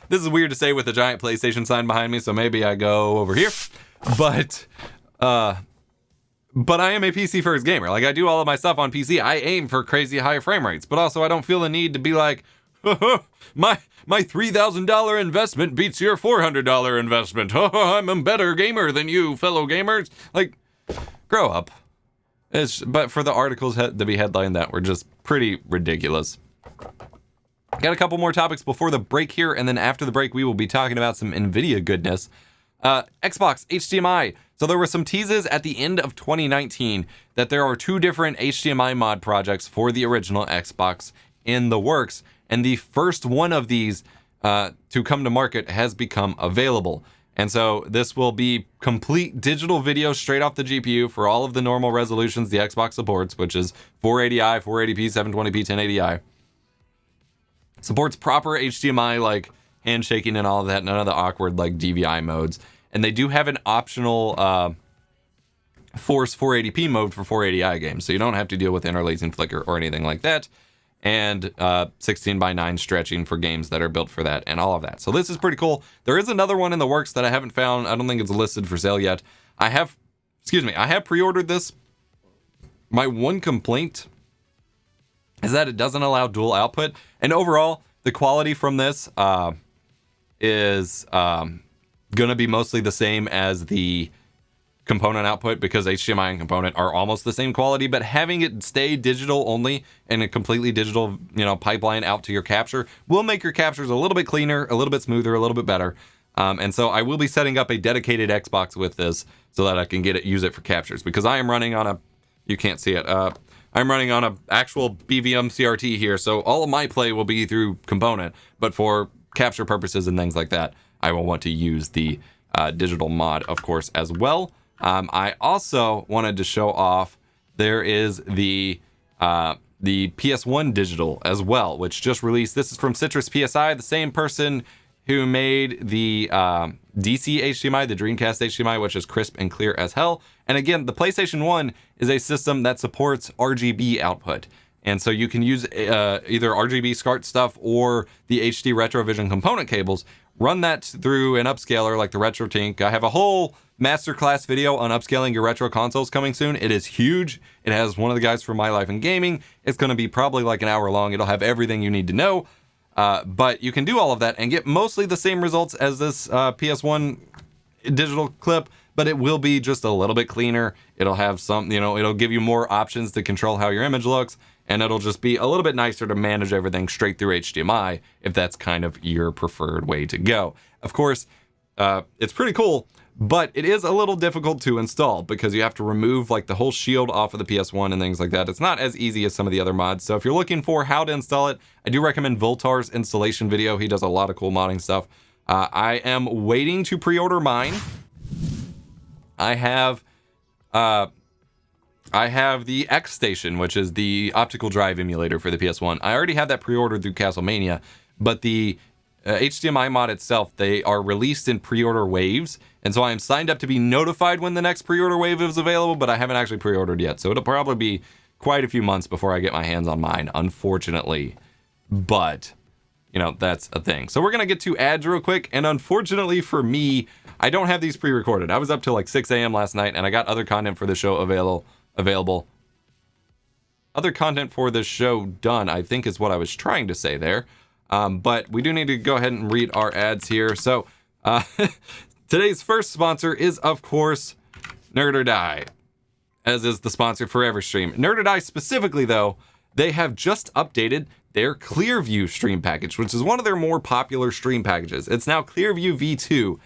S6: this is weird to say with a giant PlayStation sign behind me, so maybe I go over here. But I am a PC first gamer. Like, I do all of my stuff on PC. I aim for crazy high frame rates, but also I don't feel the need to be like, my $3,000 investment beats your $400 investment. I'm a better gamer than you, fellow gamers. Like, grow up. But for the articles to be headlined that were just pretty ridiculous. Got a couple more topics before the break here, and then after the break we will be talking about some Nvidia goodness. Xbox HDMI. So there were some teases at the end of 2019 that there are 2 different HDMI mod projects for the original Xbox in the works, and the first one of these to come to market has become available. And so this will be complete digital video straight off the GPU for all of the normal resolutions the Xbox supports, which is 480i, 480p, 720p, 1080i. Supports proper HDMI, like handshaking and all of that, none of the awkward like DVI modes. And they do have an optional Force 480p mode for 480i games, so you don't have to deal with interlacing flicker or anything like that. And 16:9 stretching for games that are built for that and all of that. So this is pretty cool. There is another one in the works that I haven't found. I don't think it's listed for sale yet. I have pre-ordered this. My one complaint is that it doesn't allow dual output. And overall, the quality from this is going to be mostly the same as the component output, because HDMI and component are almost the same quality, but having it stay digital only and a completely digital, pipeline out to your capture will make your captures a little bit cleaner, a little bit smoother, a little bit better. And so I will be setting up a dedicated Xbox with this so that I can use it for captures, because I am running on you can't see it. I'm running on a actual BVM CRT here, so all of my play will be through component, but for capture purposes and things like that, I will want to use the digital mod, of course, as well. I also wanted to show off, there is the PS1 digital as well, which just released. This is from Citrus PSI, the same person who made the DC HDMI, the Dreamcast HDMI, which is crisp and clear as hell. And again, the PlayStation 1 is a system that supports RGB output. And so you can use either RGB SCART stuff or the HD Retrovision component cables, run that through an upscaler like the RetroTink. I have a whole masterclass video on upscaling your retro consoles coming soon. It is huge. It has one of the guys from My Life in Gaming. It's going to be probably like an hour long. It'll have everything you need to know. But you can do all of that and get mostly the same results as this PS1 digital clip, but it will be just a little bit cleaner. It'll have some, it'll give you more options to control how your image looks, and it'll just be a little bit nicer to manage everything straight through HDMI if that's kind of your preferred way to go. Of course, it's pretty cool, but it is a little difficult to install because you have to remove like the whole shield off of the PS1 and things like that. It's not as easy as some of the other mods. So if you're looking for how to install it, I do recommend Voltar's installation video. He does a lot of cool modding stuff. I am waiting to pre-order mine. I have the X Station, which is the optical drive emulator for the PS1. I already have that pre-ordered through Castlemania, but the HDMI mod itself, they are released in pre-order waves. And so I am signed up to be notified when the next pre-order wave is available, but I haven't actually pre-ordered yet. So it'll probably be quite a few months before I get my hands on mine, unfortunately. But, you know, that's a thing. So we're going to get to ads real quick. And unfortunately for me, I don't have these pre-recorded. I was up till like 6 a.m. last night, and I got other content for the show available. Other content for the show done, I think is what I was trying to say there. But we do need to go ahead and read our ads here. So today's first sponsor is, of course, Nerd or Die, as is the sponsor for every stream. Nerd or Die specifically, though, they have just updated their Clearview stream package, which is one of their more popular stream packages. It's now Clearview V2,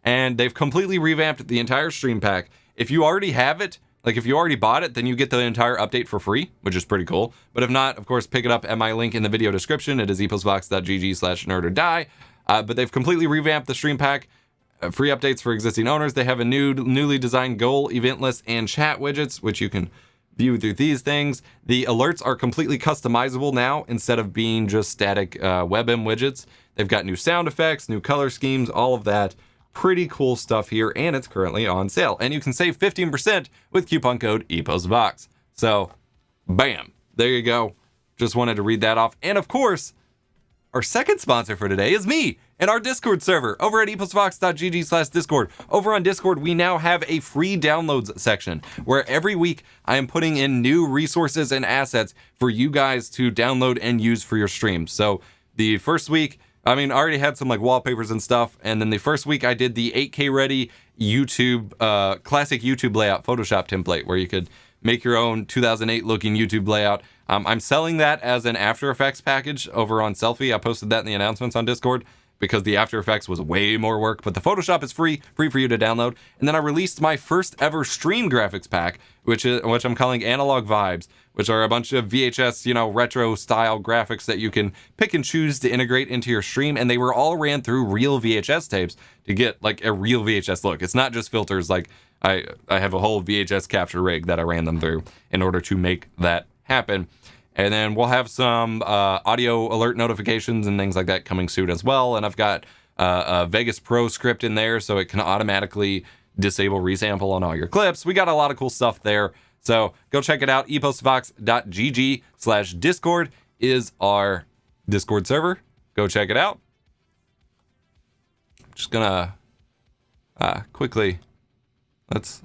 S6: and they've completely revamped the entire stream pack. If you already have it, like if you already bought it, then you get the entire update for free, which is pretty cool. But if not, of course, pick it up at my link in the video description. It is eposvox.gg/nerdordie. But they've completely revamped the stream pack. Free updates for existing owners. They have a newly designed goal, event list, and chat widgets, which you can view through these things. The alerts are completely customizable now instead of being just static WebM widgets. They've got new sound effects, new color schemes, all of that. Pretty cool stuff here, and it's currently on sale. And you can save 15% with coupon code EPOSVOX. So, bam, there you go. Just wanted to read that off. And of course, our second sponsor for today is me and our Discord server over at eposvox.gg/Discord. Over on Discord, we now have a free downloads section where every week I am putting in new resources and assets for you guys to download and use for your streams. So the first week, I already had some like wallpapers and stuff. And then the first week I did the 8K ready YouTube, classic YouTube layout Photoshop template where you could make your own 2008 looking YouTube layout. I'm selling that as an After Effects package over on Selfie. I posted that in the announcements on Discord because the After Effects was way more work, but the Photoshop is free for you to download. And then I released my first ever stream graphics pack, which I'm calling Analog Vibes, which are a bunch of VHS, retro style graphics that you can pick and choose to integrate into your stream. And they were all ran through real VHS tapes to get like a real VHS look. It's not just filters. Like I have a whole VHS capture rig that I ran them through in order to make that happen. And then we'll have some audio alert notifications and things like that coming soon as well. And I've got a Vegas Pro script in there so it can automatically disable resample on all your clips. We got a lot of cool stuff there. So go check it out. eposvox.gg/Discord is our Discord server. Go check it out. Just gonna quickly, let's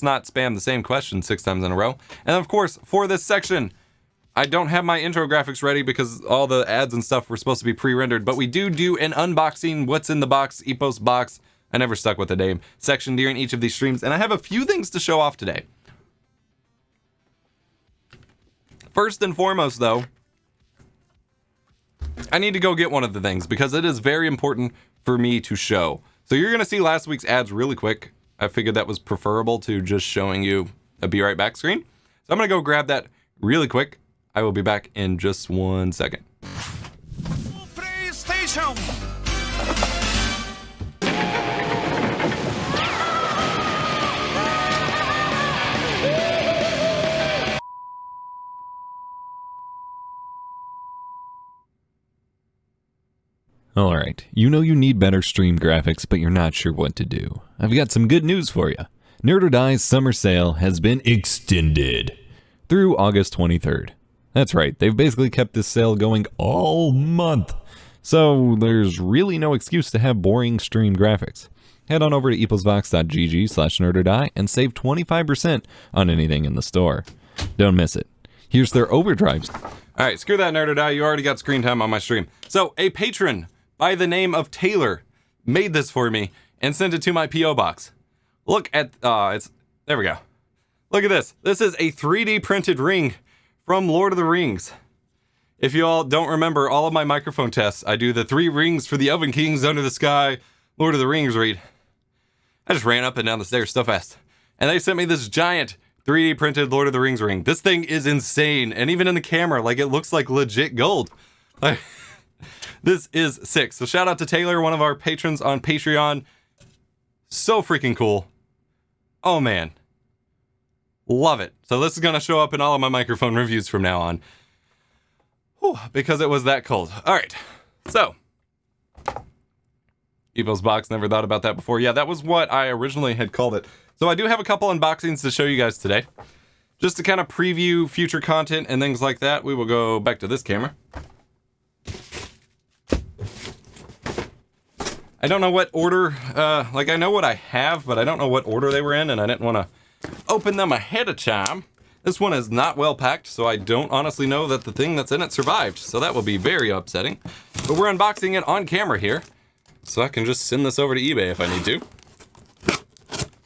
S6: not spam the same question 6 times in a row. And of course, for this section, I don't have my intro graphics ready because all the ads and stuff were supposed to be pre-rendered, but we do an unboxing, what's in the box, Epos box, I never stuck with the name, section during each of these streams, and I have a few things to show off today. First and foremost, though, I need to go get one of the things because it is very important for me to show. So you're going to see last week's ads really quick. I figured that was preferable to just showing you a be right back screen. So I'm going to go grab that really quick. I will be back in just 1 second. PlayStation.
S7: Alright, you know you need better stream graphics, but you're not sure what to do. I've got some good news for you. Nerd or Die's summer sale has been extended through August 23rd. That's right, they've basically kept this sale going all month. So there's really no excuse to have boring stream graphics. Head on over to eposvox.gg/nerdordie and save 25% on anything in the store. Don't miss it. Here's their overdrives.
S6: Alright, screw that Nerd or Die, you already got screen time on my stream. So a patron by the name of Taylor made this for me and sent it to my P.O. box. Look at, there we go. Look at this. This is a 3D printed ring from Lord of the Rings. If you all don't remember all of my microphone tests, I do the 3 rings for the Elven Kings under the sky, Lord of the Rings read. I just ran up and down the stairs so fast. And they sent me this giant 3D printed Lord of the Rings ring. This thing is insane. And even in the camera, like it looks like legit gold. Like, this is sick. So shout out to Taylor, one of our patrons on Patreon. So freaking cool. Oh man. Love it. So this is going to show up in all of my microphone reviews from now on. Whew, because it was that cold. All right. So Evo's box, never thought about that before. Yeah, that was what I originally had called it. So I do have a couple unboxings to show you guys today. Just to kind of preview future content and things like that, we will go back to this camera. I don't know what order, like I know what I have, but I don't know what order they were in, and I didn't want to open them ahead of time. This one is not well packed, so I don't honestly know that the thing that's in it survived, so that will be very upsetting. But we're unboxing it on camera here, so I can just send this over to eBay if I need to.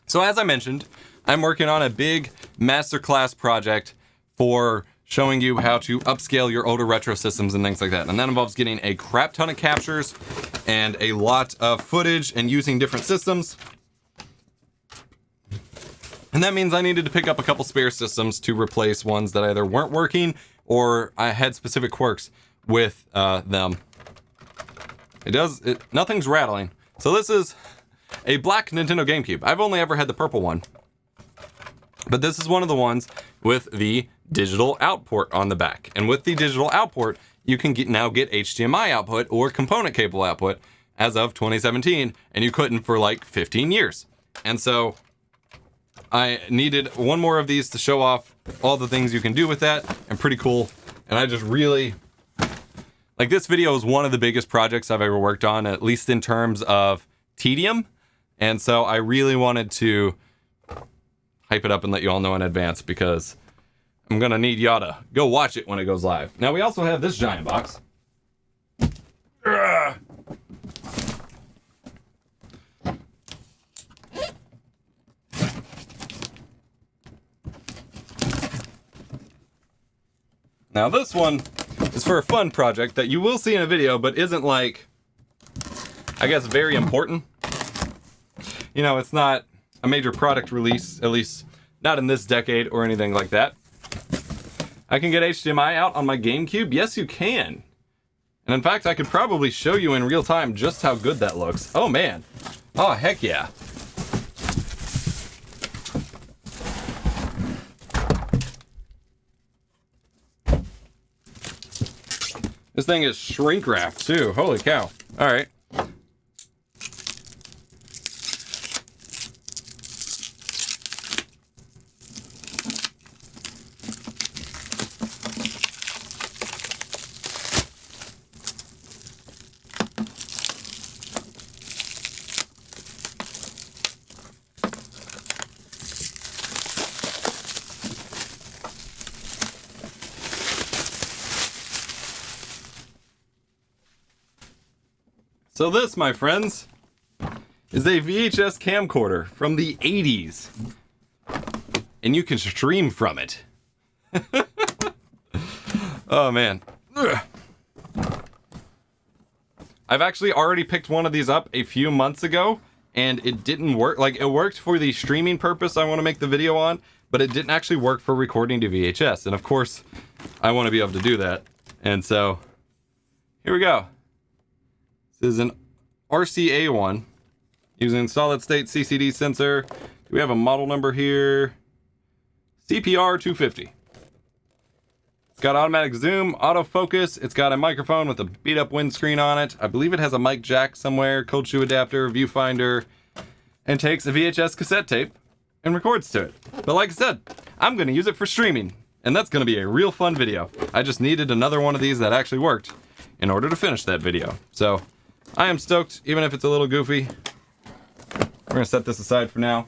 S6: So as I mentioned, I'm working on a big masterclass project for showing you how to upscale your older retro systems and things like that. And that involves getting a crap ton of captures and a lot of footage and using different systems. And that means I needed to pick up a couple spare systems to replace ones that either weren't working or I had specific quirks with them. Nothing's rattling. So this is a black Nintendo GameCube. I've only ever had the purple one. But this is one of the ones with the digital output on the back. And with the digital output, you can now get HDMI output or component cable output as of 2017, and you couldn't for like 15 years. And so I needed one more of these to show off all the things you can do with that, and pretty cool. And I just really, like, this video is one of the biggest projects I've ever worked on, at least in terms of tedium. And so I really wanted to hype it up and let you all know in advance, because I'm gonna need y'all to go watch it when it goes live. Now we also have this giant box. Ugh. Now this one is for a fun project that you will see in a video, but isn't, like, I guess, very important. You know, it's not a major product release, at least not in this decade or anything like that. I can get HDMI out on my GameCube? Yes, you can. And in fact, I could probably show you in real time just how good that looks. Oh man. Oh, heck yeah. This thing is shrink wrapped too. Holy cow. All right. So this, my friends, is a VHS camcorder from the 80s. And you can stream from it. Oh, man. Ugh. I've actually already picked one of these up a few months ago, and it didn't work. Like, it worked for the streaming purpose I want to make the video on, but it didn't actually work for recording to VHS. And of course, I want to be able to do that. And so, here we go. This is an RCA one using solid state CCD sensor. Do we have a model number here? CPR 250. It's got automatic zoom, autofocus. It's got a microphone with a beat up windscreen on it. I believe it has a mic jack somewhere, cold shoe adapter, viewfinder, and takes a VHS cassette tape and records to it. But like I said, I'm going to use it for streaming, and that's going to be a real fun video. I just needed another one of these that actually worked in order to finish that video. So I am stoked, even if it's a little goofy. We're going to set this aside for now.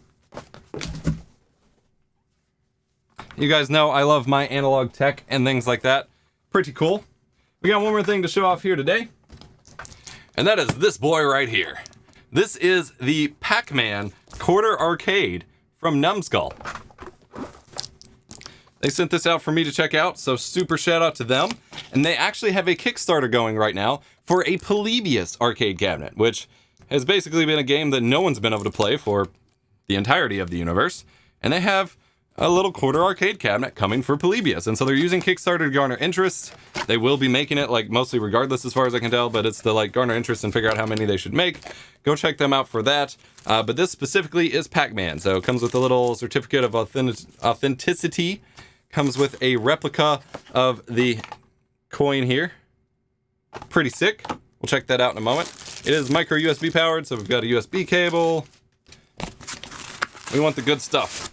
S6: You guys know I love my analog tech and things like that. Pretty cool. We got one more thing to show off here today, and that is this boy right here. This is the PAC MAN Quarter Arcade from NUMSkull. They sent this out for me to check out, so super shout out to them. And they actually have a Kickstarter going right now for a Polybius arcade cabinet, which has basically been a game that no one's been able to play for the entirety of the universe. And they have a little quarter arcade cabinet coming for Polybius. And so they're using Kickstarter to garner interest. They will be making it, like, mostly regardless as far as I can tell, but it's to, like, garner interest and figure out how many they should make. Go check them out for that. But this specifically is PAC MAN. So it comes with a little certificate of authenticity. Comes with a replica of the coin here. Pretty sick. We'll check that out in a moment. It is micro USB powered, so we've got a USB cable. We want the good stuff.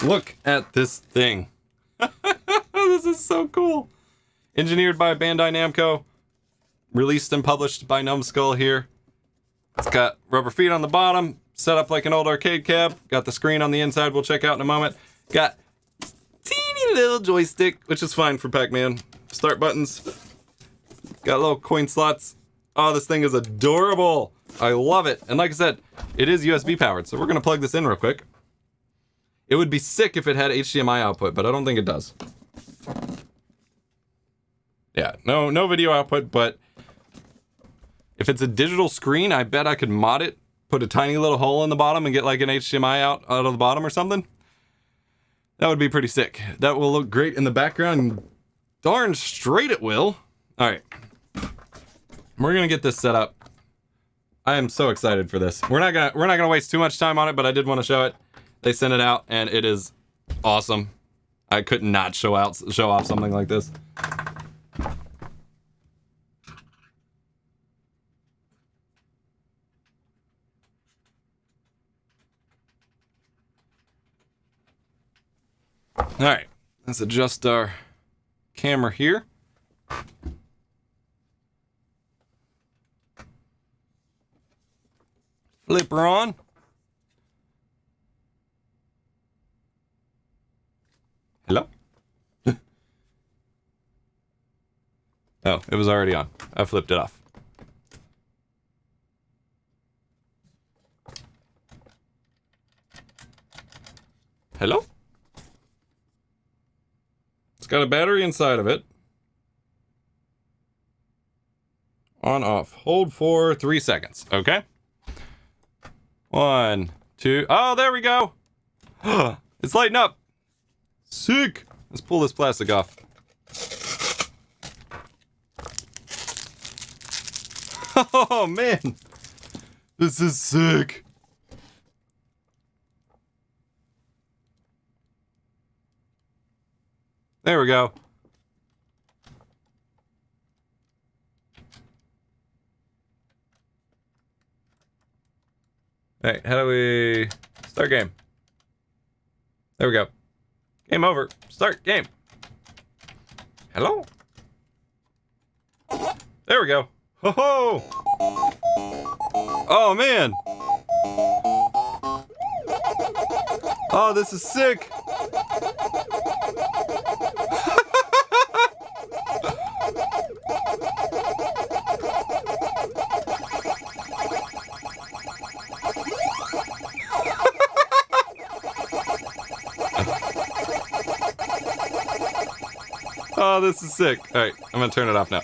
S6: Look at this thing. This is so cool. Engineered by Bandai Namco. Released and published by Numbskull here. It's got rubber feet on the bottom. Set up like an old arcade cab. Got the screen on the inside we'll check out in a moment. Got teeny little joystick, which is fine for PAC MAN. Start buttons. Got little coin slots. Oh, this thing is adorable. I love it. And like I said, it is USB powered. So we're going to plug this in real quick. It would be sick if it had HDMI output, but I don't think it does. Yeah, no video output, but if it's a digital screen, I bet I could mod it, put a tiny little hole in the bottom and get like an HDMI out of the bottom or something. That would be pretty sick. That will look great in the background. Darn straight it will. All right. We're going to get this set up. I am so excited for this. We're not going to waste too much time on it, but I did want to show it. They sent it out, and it is awesome. I could not show off something like this. All right, let's adjust our camera here. Flip her on. Hello? Oh, it was already on. I flipped it off. Hello? It's got a battery inside of it. On, off. Hold for 3 seconds. Okay. 1, 2. Oh, there we go. It's lighting up. Sick. Let's pull this plastic off. Oh, man. This is sick. There we go. Hey, how do we start game? There we go. Game over. Start game. Hello? There we go. Ho ho! Oh man! Oh, this is sick! Oh, this is sick. Alright, I'm gonna turn it off now.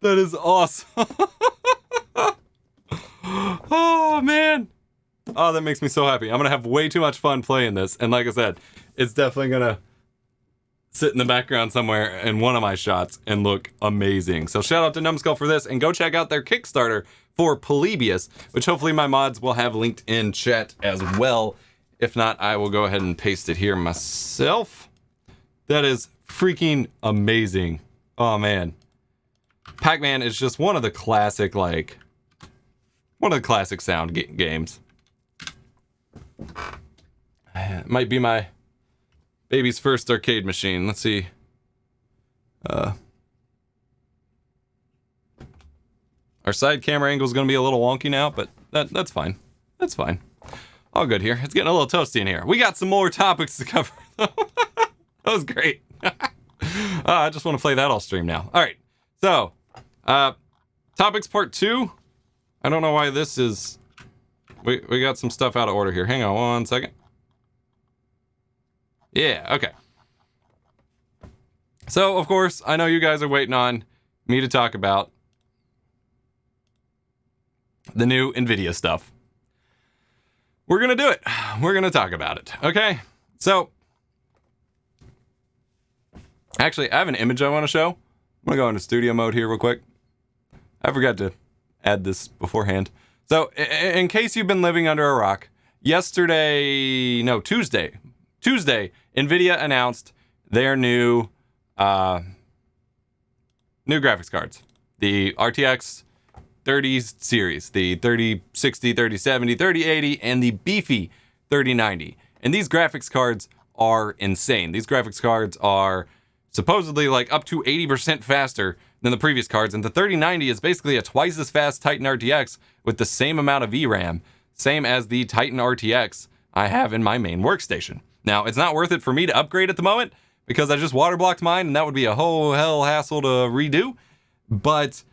S6: That is awesome. Oh, man. Oh, that makes me so happy. I'm gonna have way too much fun playing this. And like I said, it's definitely gonna sit in the background somewhere in one of my shots and look amazing. So shout out to Numbskull for this, and go check out their Kickstarter for Polybius, which hopefully my mods will have linked in chat as well. If not, I will go ahead and paste it here myself. That is freaking amazing. Oh, man. PAC MAN is just one of the classic, sound games. It might be my baby's first arcade machine. Let's see. Our side camera angle is going to be a little wonky now, but that's fine. That's fine. All good here. It's getting a little toasty in here. We got some more topics to cover. That was great. I just want to play that all stream now. All right. So, topics part 2. I don't know why this is... We got some stuff out of order here. Hang on 1 second. Yeah, okay. So, of course, I know you guys are waiting on me to talk about the new Nvidia stuff. We're gonna do it. We're gonna talk about it. Okay? So, Actually, I have an image I want to show. I'm going to go into studio mode here real quick. I forgot to add this beforehand. So, in case you've been living under a rock, Tuesday, Nvidia announced their new graphics cards. The RTX 30 series, the 3060, 3070, 3080, and the beefy 3090. And these graphics cards are insane. These graphics cards are supposedly like up to 80% faster than the previous cards, and the 3090 is basically a twice as fast Titan RTX with the same amount of VRAM, same as the Titan RTX I have in my main workstation. Now, it's not worth it for me to upgrade at the moment because I just waterblocked mine, and that would be a whole hell hassle to redo. But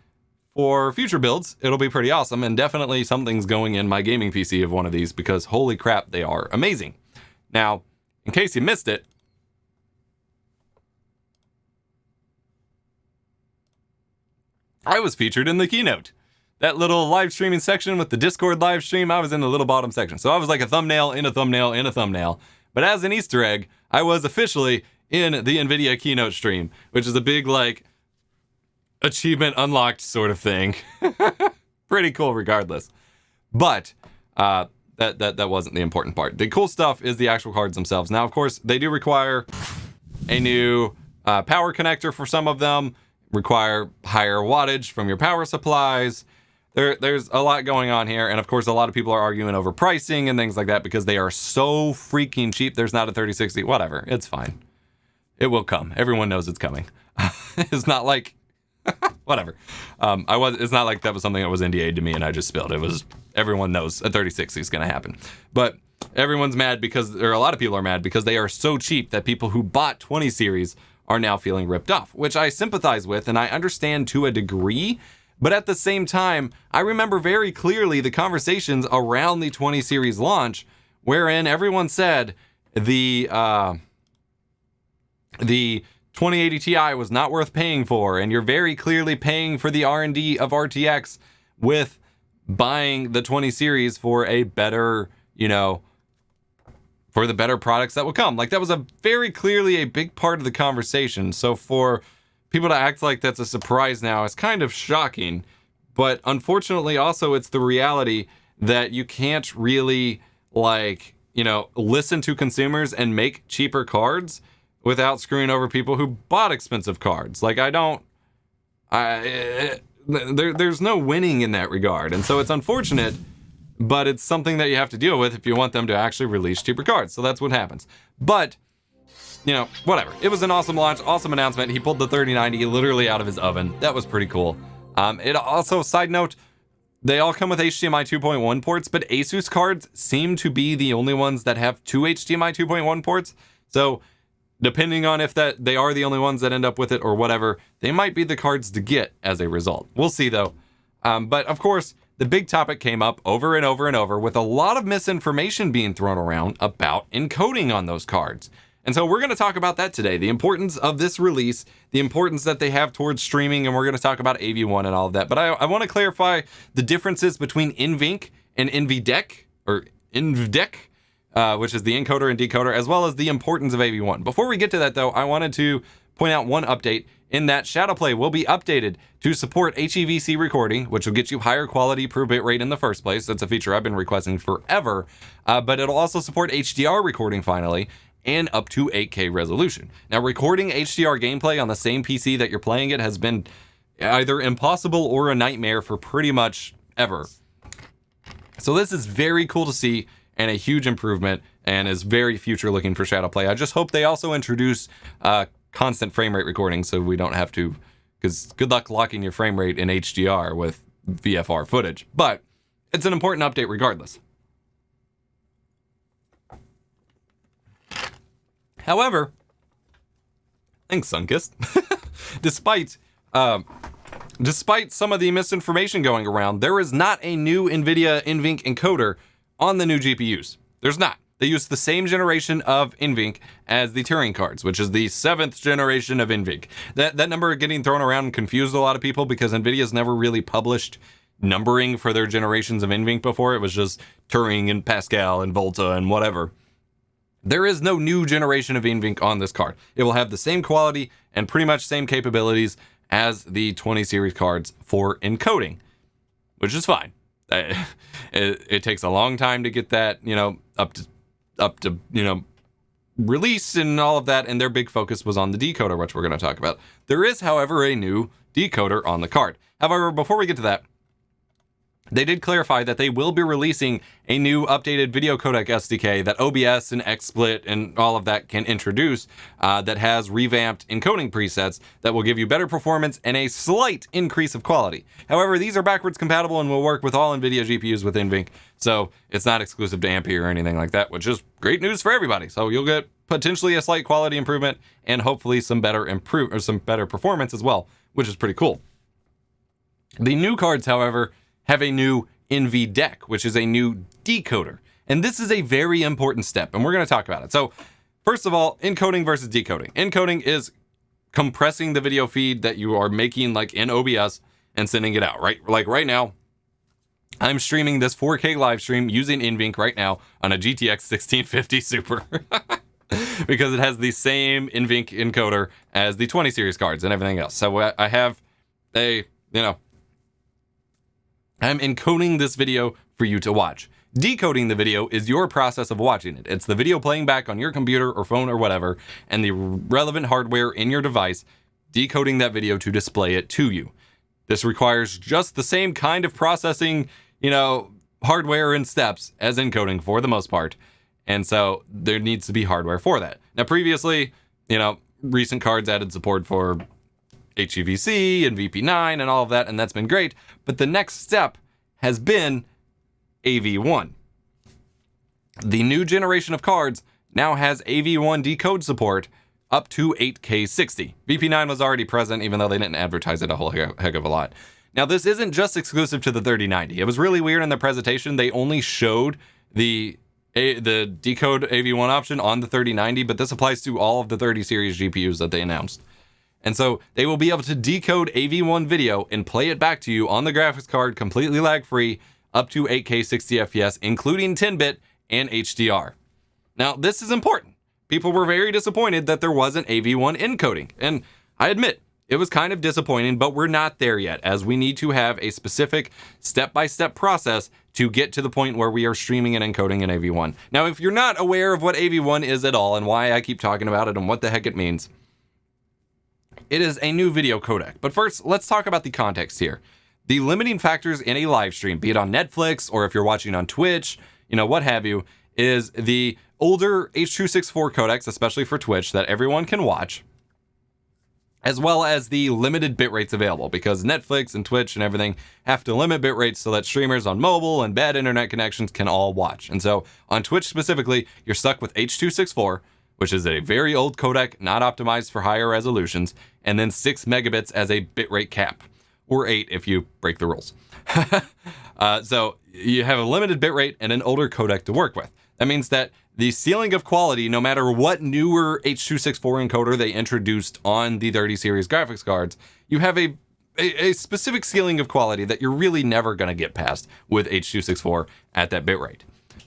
S6: for future builds, it'll be pretty awesome, and definitely something's going in my gaming PC of one of these because holy crap, they are amazing. Now, in case you missed it, I was featured in the keynote. That little live streaming section with the Discord live stream, I was in the little bottom section. So I was like a thumbnail in a thumbnail in a thumbnail. But as an Easter egg, I was officially in the NVIDIA keynote stream, which is a big, like, achievement unlocked sort of thing. Pretty cool regardless. But that wasn't the important part. The cool stuff is the actual cards themselves. Now, of course, they do require a new power connector for some of them, require higher wattage from your power supplies. There's a lot going on here, and of course a lot of people are arguing over pricing and things like that because they are so freaking cheap. There's not a 3060, whatever, it's fine. It will come. Everyone knows it's coming. It's not like whatever. It's not like that was something that was NDA'd to me and I just spilled. It was, everyone knows a 3060 is going to happen. But everyone's mad because, or a lot of people are mad because they are so cheap that people who bought 20 series are now feeling ripped off, which I sympathize with and I understand to a degree. But at the same time, I remember very clearly the conversations around the 20 series launch wherein everyone said the 2080 Ti was not worth paying for, and you're very clearly paying for the R&D of RTX with buying the 20 series for a better, for the better products that will come. Like, that was a very clearly a big part of the conversation. So for people to act like that's a surprise now is kind of shocking. But unfortunately, also, it's the reality that you can't really, listen to consumers and make cheaper cards without screwing over people who bought expensive cards. There's no winning in that regard. And so it's unfortunate, but it's something that you have to deal with if you want them to actually release cheaper cards. So that's what happens. But, whatever. It was an awesome launch, awesome announcement. He pulled the 3090 literally out of his oven. That was pretty cool. It also, side note, they all come with HDMI 2.1 ports, but Asus cards seem to be the only ones that have two HDMI 2.1 ports. So depending on if they are the only ones that end up with it or whatever, they might be the cards to get as a result. We'll see though. But of course, the big topic came up over and over and over with a lot of misinformation being thrown around about encoding on those cards. And so we're going to talk about that today, the importance of this release, the importance that they have towards streaming, and we're going to talk about AV1 and all of that. But I want to clarify the differences between NVENC and NVDEC, or NVDEC, which is the encoder and decoder, as well as the importance of AV1. Before we get to that, though, I wanted to point out one update in that Shadowplay will be updated to support HEVC recording, which will get you higher quality per bitrate in the first place. That's a feature I've been requesting forever. But it'll also support HDR recording finally, and up to 8K resolution. Now, recording HDR gameplay on the same PC that you're playing it has been either impossible or a nightmare for pretty much ever. So this is very cool to see and a huge improvement, and is very future looking for Shadowplay. I just hope they also introduce constant frame rate recording so we don't have to, because good luck locking your frame rate in HDR with VFR footage. But it's an important update regardless. However, thanks, Sunkist. Despite some of the misinformation going around, there is not a new NVIDIA NVENC encoder on the new GPUs. There's not. They use the same generation of NVENC as the Turing cards, which is the 7th generation of NVENC. That number getting thrown around confused a lot of people because NVIDIA's never really published numbering for their generations of NVENC before. It was just Turing and Pascal and Volta and whatever. There is no new generation of NVENC on this card. It will have the same quality and pretty much same capabilities as the 20 series cards for encoding, which is fine. It takes a long time to get that, up to release and all of that, and their big focus was on the decoder, which we're going to talk about. There is, however, a new decoder on the card. However, before we get to that, they did clarify that they will be releasing a new updated video codec SDK that OBS and XSplit and all of that can introduce, that has revamped encoding presets that will give you better performance and a slight increase of quality. However, these are backwards compatible and will work with all Nvidia GPUs with NVENC, so it's not exclusive to Ampere or anything like that, which is great news for everybody. So you'll get potentially a slight quality improvement and hopefully some better performance as well, which is pretty cool. The new cards, however, have a new NVDEC, which is a new decoder. And this is a very important step, and we're going to talk about it. So, first of all, encoding versus decoding. Encoding is compressing the video feed that you are making like in OBS and sending it out, right? Like right now, I'm streaming this 4K live stream using NVENC right now on a GTX 1650 Super. Because it has the same NVENC encoder as the 20 series cards and everything else. So I have I'm encoding this video for you to watch. Decoding the video is your process of watching it. It's the video playing back on your computer or phone or whatever, and the relevant hardware in your device decoding that video to display it to you. This requires just the same kind of processing, hardware and steps as encoding for the most part. And so there needs to be hardware for that. Now, previously, recent cards added support for HEVC and VP9 and all of that, and that's been great. But the next step has been AV1. The new generation of cards now has AV1 decode support up to 8K 60. VP9 was already present, even though they didn't advertise it a whole heck of a lot. Now, this isn't just exclusive to the 3090. It was really weird in their presentation. They only showed the decode AV1 option on the 3090, but this applies to all of the 30 series GPUs that they announced. And so they will be able to decode AV1 video and play it back to you on the graphics card completely lag-free up to 8K 60 FPS, including 10-bit and HDR. Now, this is important. People were very disappointed that there wasn't AV1 encoding. And I admit, it was kind of disappointing, but we're not there yet, as we need to have a specific step-by-step process to get to the point where we are streaming and encoding in AV1. Now, if you're not aware of what AV1 is at all and why I keep talking about it and what the heck it means, it is a new video codec. But first, let's talk about the context here. The limiting factors in a live stream, be it on Netflix or if you're watching on Twitch, what have you, is the older H.264 codecs, especially for Twitch, that everyone can watch, as well as the limited bit rates available, because Netflix and Twitch and everything have to limit bit rates so that streamers on mobile and bad internet connections can all watch. And so on Twitch specifically, you're stuck with H.264, which is a very old codec, not optimized for higher resolutions, and then 6 megabits as a bitrate cap, or 8 if you break the rules. So you have a limited bitrate and an older codec to work with. That means that the ceiling of quality, no matter what newer H.264 encoder they introduced on the 30 series graphics cards, you have a specific ceiling of quality that you're really never going to get past with H.264 at that bitrate.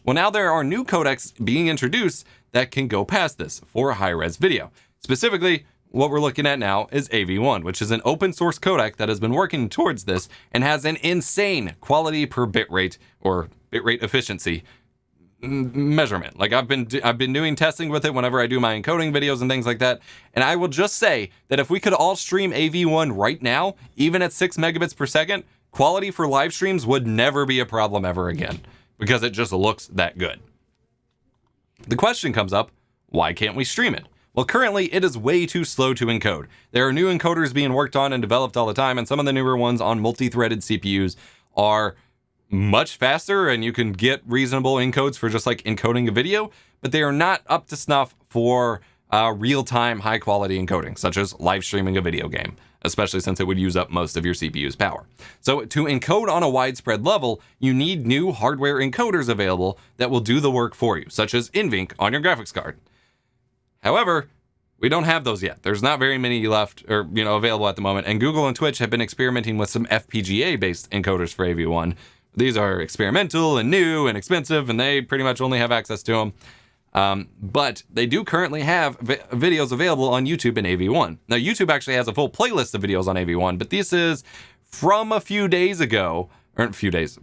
S6: Well, now there are new codecs being introduced that can go past this for high-res video. Specifically, what we're looking at now is AV1, which is an open source codec that has been working towards this and has an insane quality per bitrate or bitrate efficiency measurement. Like I've been doing testing with it whenever I do my encoding videos and things like that, and I will just say that if we could all stream AV1 right now, even at 6 megabits per second, quality for live streams would never be a problem ever again, because it just looks that good. The question comes up, why can't we stream it? Well, currently it is way too slow to encode. There are new encoders being worked on and developed all the time, and some of the newer ones on multi-threaded CPUs are much faster, and you can get reasonable encodes for just like encoding a video, but they are not up to snuff for real-time high-quality encoding, such as live streaming a video game, especially since it would use up most of your CPU's power. So to encode on a widespread level, you need new hardware encoders available that will do the work for you, such as NVENC on your graphics card. However, we don't have those yet. There's not very many left or available at the moment, and Google and Twitch have been experimenting with some FPGA-based encoders for AV1. These are experimental and new and expensive, and they pretty much only have access to them. But they do currently have videos available on YouTube in AV1. Now, YouTube actually has a full playlist of videos on AV1, but this is from a few days ago, or a few days,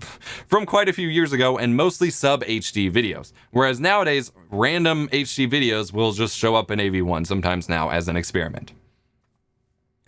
S6: from quite a few years ago, and mostly sub HD videos. Whereas nowadays, random HD videos will just show up in AV1 sometimes now as an experiment.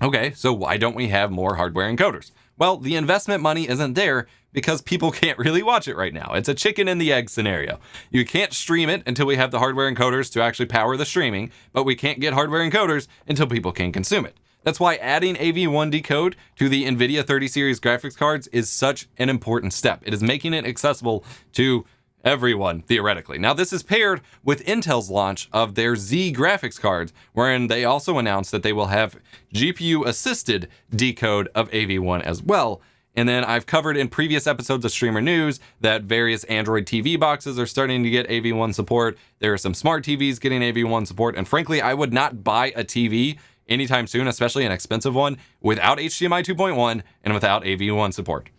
S6: Okay, so why don't we have more hardware encoders? Well, the investment money isn't there because people can't really watch it right now. It's a chicken and the egg scenario. You can't stream it until we have the hardware encoders to actually power the streaming, but we can't get hardware encoders until people can consume it. That's why adding AV1 decode to the Nvidia 30 series graphics cards is such an important step. It is making it accessible to everyone, theoretically. Now, this is paired with Intel's launch of their Z graphics cards, wherein they also announced that they will have GPU-assisted decode of AV1 as well. And then I've covered in previous episodes of Streamer News that various Android TV boxes are starting to get AV1 support. There are some smart TVs getting AV1 support. And frankly, I would not buy a TV anytime soon, especially an expensive one, without HDMI 2.1 and without AV1 support.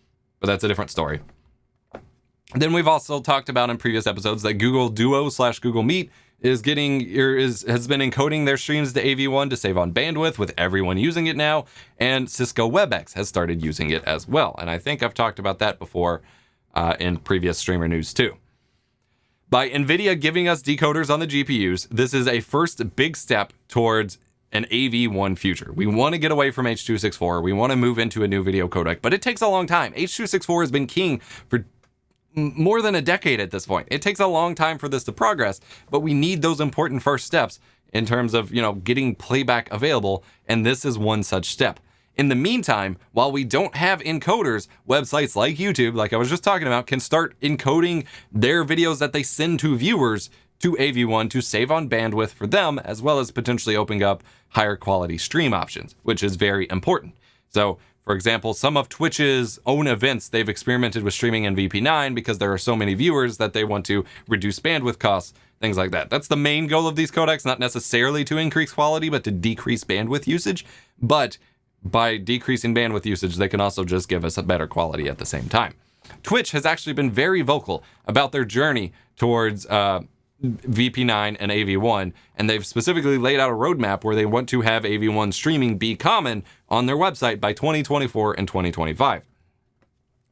S6: But that's a different story. Then we've also talked about in previous episodes that Google Duo / Google Meet has been encoding their streams to AV1 to save on bandwidth, with everyone using it now, and Cisco WebEx has started using it as well. And I think I've talked about that before in previous Streamer News too. By Nvidia giving us decoders on the GPUs, this is a first big step towards an AV1 future. We want to get away from H.264. We want to move into a new video codec, but it takes a long time. H.264 has been king for more than a decade at this point. It takes a long time for this to progress, but we need those important first steps in terms of, getting playback available, and this is one such step. In the meantime, while we don't have encoders, websites like YouTube, like I was just talking about, can start encoding their videos that they send to viewers to AV1 to save on bandwidth for them, as well as potentially opening up higher quality stream options, which is very important. So, for example, some of Twitch's own events, they've experimented with streaming in VP9 because there are so many viewers that they want to reduce bandwidth costs, things like that. That's the main goal of these codecs, not necessarily to increase quality, but to decrease bandwidth usage. But by decreasing bandwidth usage, they can also just give us a better quality at the same time. Twitch has actually been very vocal about their journey towards VP9 and AV1, and they've specifically laid out a roadmap where they want to have AV1 streaming be common on their website by 2024 and 2025.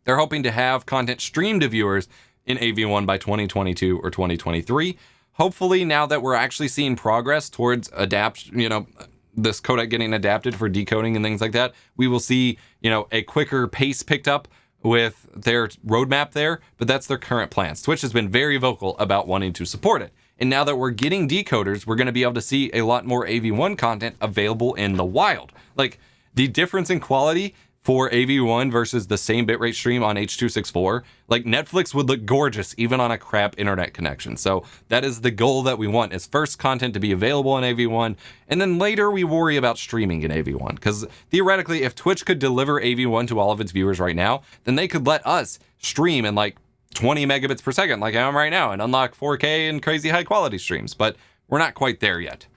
S6: They're hoping to have content streamed to viewers in AV1 by 2022 or 2023. Hopefully, now that we're actually seeing progress towards this codec getting adapted for decoding and things like that, we will see, a quicker pace picked up with their roadmap there, but that's their current plans. Twitch has been very vocal about wanting to support it. And now that we're getting decoders, we're going to be able to see a lot more AV1 content available in the wild. Like, the difference in quality for AV1 versus the same bitrate stream on H.264, like Netflix would look gorgeous even on a crap internet connection. So that is the goal that we want, is first content to be available in AV1, and then later we worry about streaming in AV1. Because theoretically, if Twitch could deliver AV1 to all of its viewers right now, then they could let us stream in like 20 megabits per second like I am right now and unlock 4K and crazy high quality streams, but we're not quite there yet.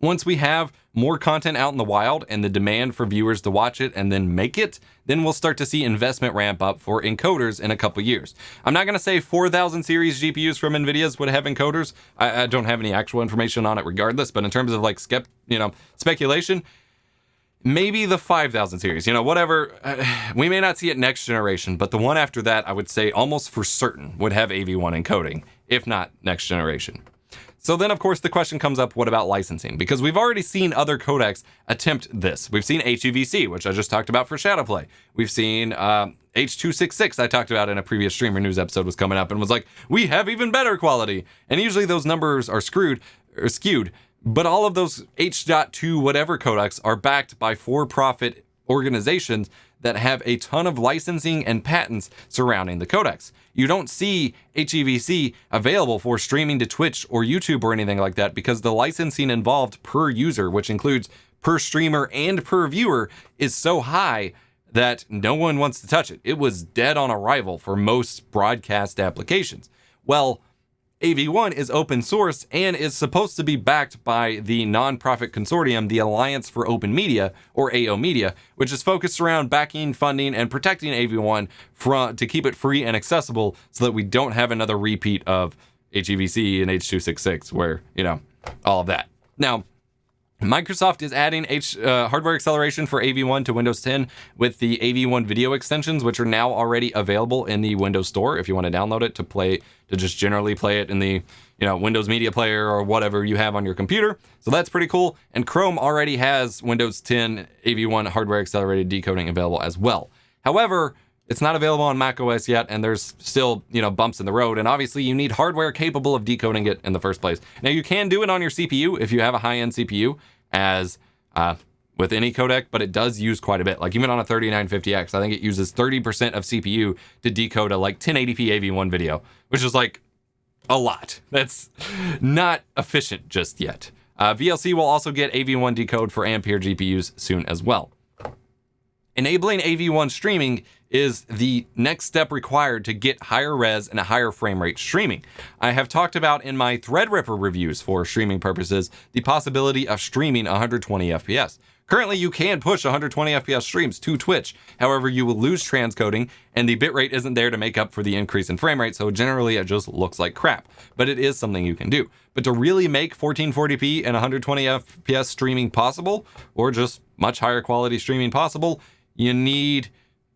S6: Once we have more content out in the wild and the demand for viewers to watch it and then make it, then we'll start to see investment ramp up for encoders in a couple years. I'm not going to say 4000 series GPUs from Nvidia's would have encoders. I don't have any actual information on it regardless, but in terms of like speculation, maybe the 5000 series, whatever. We may not see it next generation, but the one after that, I would say almost for certain would have AV1 encoding, if not next generation. So then, of course, the question comes up, what about licensing? Because we've already seen other codecs attempt this. We've seen HEVC, which I just talked about for Shadowplay. We've seen H.266, I talked about in a previous Streamer News episode, was coming up and was like, we have even better quality. And usually those numbers are skewed, but all of those H.2 whatever codecs are backed by for-profit organizations that have a ton of licensing and patents surrounding the codecs. You don't see HEVC available for streaming to Twitch or YouTube or anything like that because the licensing involved per user, which includes per streamer and per viewer, is so high that no one wants to touch it. It was dead on arrival for most broadcast applications. Well, AV1 is open source and is supposed to be backed by the nonprofit consortium, the Alliance for Open Media, or AO Media, which is focused around backing, funding, and protecting AV1 to keep it free and accessible so that we don't have another repeat of HEVC and H.266, where, you know, all of that. Now, Microsoft is adding hardware acceleration for AV1 to Windows 10 with the AV1 video extensions, which are now already available in the Windows Store if you want to download it to just generally play it in the, you know, Windows Media Player or whatever you have on your computer. So that's pretty cool. And Chrome already has Windows 10 AV1 hardware accelerated decoding available as well. However, it's not available on macOS yet, and there's still, you know, bumps in the road. And obviously, you need hardware capable of decoding it in the first place. Now, you can do it on your CPU if you have a high-end CPU, as with any codec, but it does use quite a bit. Like even on a 3950X, I think it uses 30% of CPU to decode a like 1080p AV1 video, which is like a lot. That's not efficient just yet. VLC will also get AV1 decode for Ampere GPUs soon as well. Enabling AV1 streaming is the next step required to get higher res and a higher frame rate streaming. I have talked about in my Threadripper reviews for streaming purposes the possibility of streaming 120 FPS. Currently, you can push 120 FPS streams to Twitch. However, you will lose transcoding, and the bitrate isn't there to make up for the increase in frame rate, so generally it just looks like crap. But it is something you can do. But to really make 1440p and 120 FPS streaming possible, or just much higher quality streaming possible, you need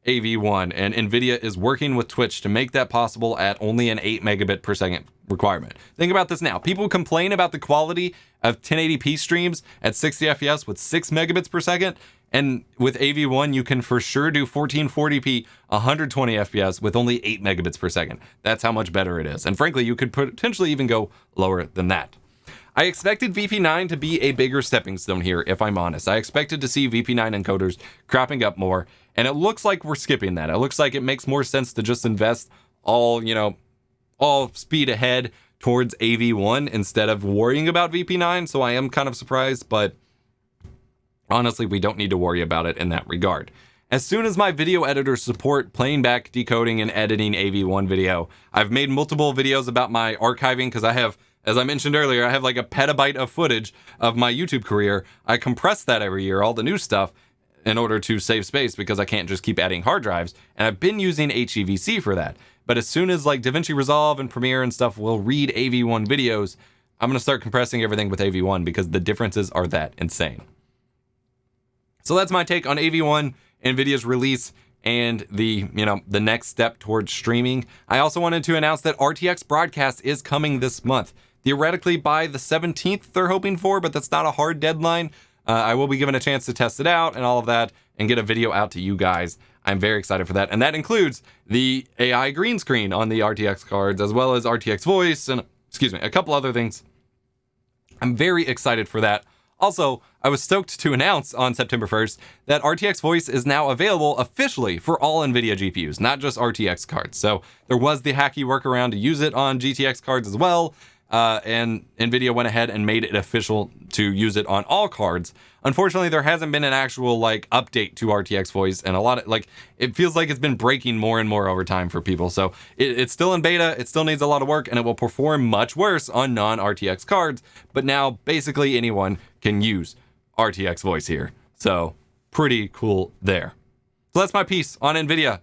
S6: AV1, and Nvidia is working with Twitch to make that possible at only an 8 megabit per second requirement. Think about this now. People complain about the quality of 1080p streams at 60 FPS with 6 megabits per second, and with AV1 you can for sure do 1440p 120 FPS with only 8 megabits per second. That's how much better it is, and frankly you could potentially even go lower than that. I expected VP9 to be a bigger stepping stone here, if I'm honest. I expected to see VP9 encoders cropping up more, and it looks like we're skipping that. It looks like it makes more sense to just invest all speed ahead towards AV1 instead of worrying about VP9, so I am kind of surprised, but honestly, we don't need to worry about it in that regard. As soon as my video editors support playing back, decoding, and editing AV1 video, I've made multiple videos about my archiving because I have, as I mentioned earlier, I have like a petabyte of footage of my YouTube career. I compress that every year, all the new stuff, in order to save space because I can't just keep adding hard drives. And I've been using HEVC for that. But as soon as like DaVinci Resolve and Premiere and stuff will read AV1 videos, I'm going to start compressing everything with AV1 because the differences are that insane. So that's my take on AV1, NVIDIA's release, and the next step towards streaming. I also wanted to announce that RTX Broadcast is coming this month. Theoretically by the 17th they're hoping for, but that's not a hard deadline. I will be given a chance to test it out and all of that and get a video out to you guys. I'm very excited for that. And that includes the AI green screen on the RTX cards, as well as RTX Voice and, a couple other things. I'm very excited for that. Also, I was stoked to announce on September 1st that RTX Voice is now available officially for all NVIDIA GPUs, not just RTX cards. So there was the hacky workaround to use it on GTX cards as well. And NVIDIA went ahead and made it official to use it on all cards. Unfortunately, there hasn't been an actual update to RTX Voice, and a lot of it feels like it's been breaking more and more over time for people. So it's still in beta, it still needs a lot of work, and it will perform much worse on non-RTX cards. But now basically anyone can use RTX Voice here. So pretty cool there. So that's my piece on NVIDIA,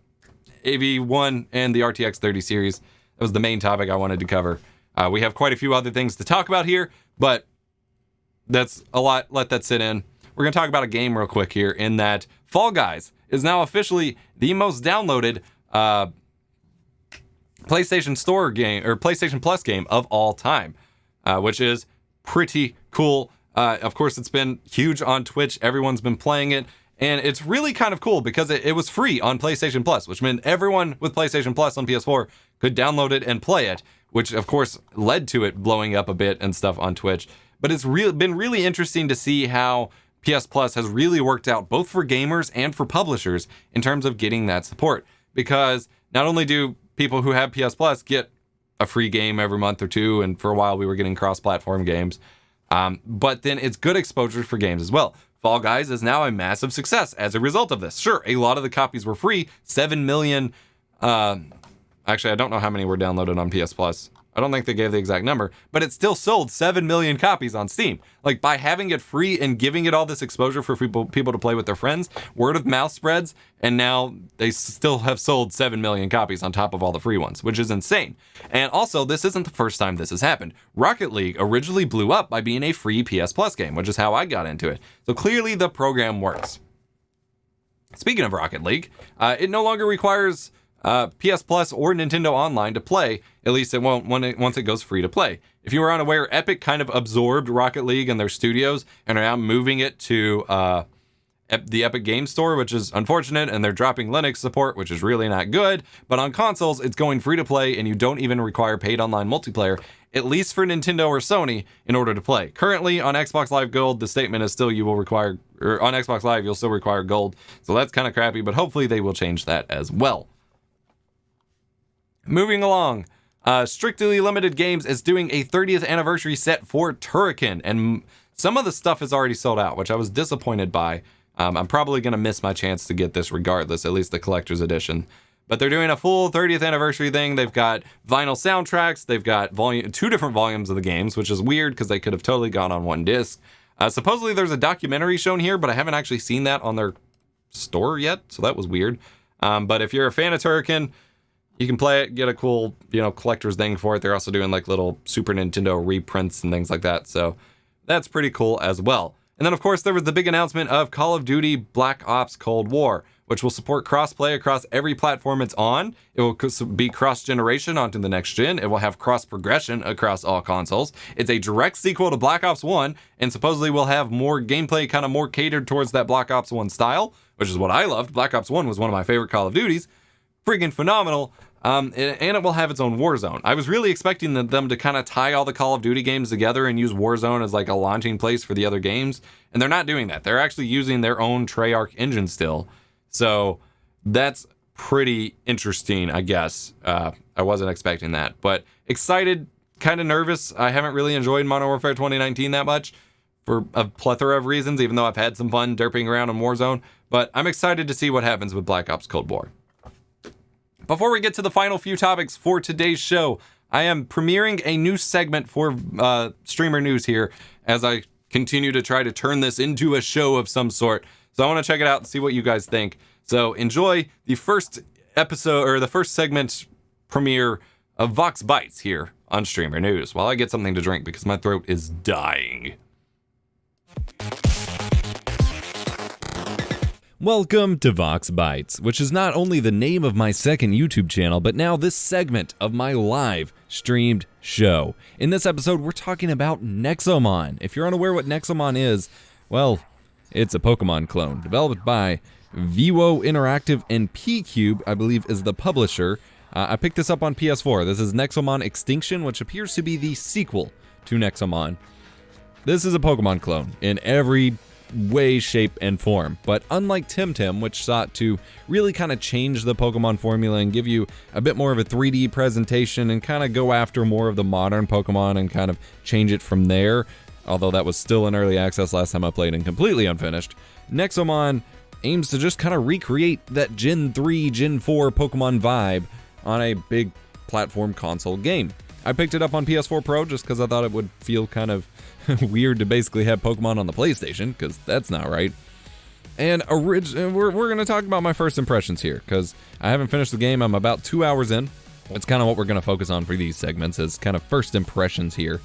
S6: AV1, and the RTX 30 series. That was the main topic I wanted to cover. We have quite a few other things to talk about here, but that's a lot. Let that sit in. We're going to talk about a game real quick here, in that Fall Guys is now officially the most downloaded PlayStation Store game, or PlayStation Plus game of all time, which is pretty cool. Of course, it's been huge on Twitch. Everyone's been playing it, and it's really kind of cool because it was free on PlayStation Plus, which meant everyone with PlayStation Plus on PS4 could download it and play it, which of course led to it blowing up a bit and stuff on Twitch. But it's been really interesting to see how PS Plus has really worked out both for gamers and for publishers in terms of getting that support. Because not only do people who have PS Plus get a free game every month or two, and for a while we were getting cross-platform games, but then it's good exposure for games as well. Fall Guys is now a massive success as a result of this. Sure, a lot of the copies were free. 7 million... Actually, I don't know how many were downloaded on PS Plus. I don't think they gave the exact number, but it still sold 7 million copies on Steam. Like, by having it free and giving it all this exposure for people to play with their friends, word of mouth spreads, and now they still have sold 7 million copies on top of all the free ones, which is insane. And also, this isn't the first time this has happened. Rocket League originally blew up by being a free PS Plus game, which is how I got into it. So clearly the program works. Speaking of Rocket League, it no longer requires PS Plus or Nintendo Online to play. At least it won't once it goes free to play. If you were unaware, Epic kind of absorbed Rocket League and their studios and are now moving it to the Epic Game Store, which is unfortunate, and they're dropping Linux support, which is really not good. But on consoles, it's going free to play, and you don't even require paid online multiplayer, at least for Nintendo or Sony, in order to play. Currently, on Xbox Live Gold, the statement is still on Xbox Live, you'll still require gold. So that's kind of crappy, but hopefully they will change that as well. Moving along, Strictly Limited Games is doing a 30th anniversary set for Turrican, and some of the stuff is already sold out, which I was disappointed by. I'm probably going to miss my chance to get this regardless, at least the collector's edition. But they're doing a full 30th anniversary thing. They've got vinyl soundtracks. They've got 2 different volumes of the games, which is weird because they could have totally gone on one disc. Supposedly there's a documentary shown here, but I haven't actually seen that on their store yet, so that was weird. But if you're a fan of Turrican, you can play it, get a cool, collector's thing for it. They're also doing like little Super Nintendo reprints and things like that. So that's pretty cool as well. And then, of course, there was the big announcement of Call of Duty Black Ops Cold War, which will support cross-play across every platform it's on. It will be cross-generation onto the next gen. It will have cross-progression across all consoles. It's a direct sequel to Black Ops 1, and supposedly will have more gameplay, kind of more catered towards that Black Ops 1 style, which is what I loved. Black Ops 1 was one of my favorite Call of Duties. Friggin' phenomenal. And it will have its own Warzone. I was really expecting them to kind of tie all the Call of Duty games together and use Warzone as like a launching place for the other games. And they're not doing that. They're actually using their own Treyarch engine still. So that's pretty interesting, I guess. I wasn't expecting that. But excited, kind of nervous. I haven't really enjoyed Modern Warfare 2019 that much for a plethora of reasons, even though I've had some fun derping around in Warzone. But I'm excited to see what happens with Black Ops Cold War. Before we get to the final few topics for today's show, I am premiering a new segment for Streamer News here as I continue to try to turn this into a show of some sort. So I want to check it out and see what you guys think. So enjoy the first episode, or the first segment premiere of VoxBytes here on Streamer News while I get something to drink because my throat is dying.
S7: Welcome to VoxBytes, which is not only the name of my second YouTube channel, but now this segment of my live streamed show. In this episode, we're talking about Nexomon. If you're unaware what Nexomon is, well, it's a Pokemon clone developed by Vivo Interactive, and P-Cube, I believe, is the publisher. I picked this up on PS4. This is Nexomon Extinction, which appears to be the sequel to Nexomon. This is a Pokemon clone in every way, shape, and form. But unlike Tim, which sought to really kind of change the Pokemon formula and give you a bit more of a 3D presentation and kind of go after more of the modern Pokemon and kind of change it from there, although that was still in early access last time I played and completely unfinished, Nexomon aims to just kind of recreate that Gen 3, Gen 4 Pokemon vibe on a big platform console game. I picked it up on PS4 Pro just because I thought it would feel kind of weird to basically have Pokemon on the PlayStation, because that's not right. And we're going to talk about my first impressions here, because I haven't finished the game. I'm about 2 hours in. It's kind of what we're going to focus on for these segments, as kind of first impressions here.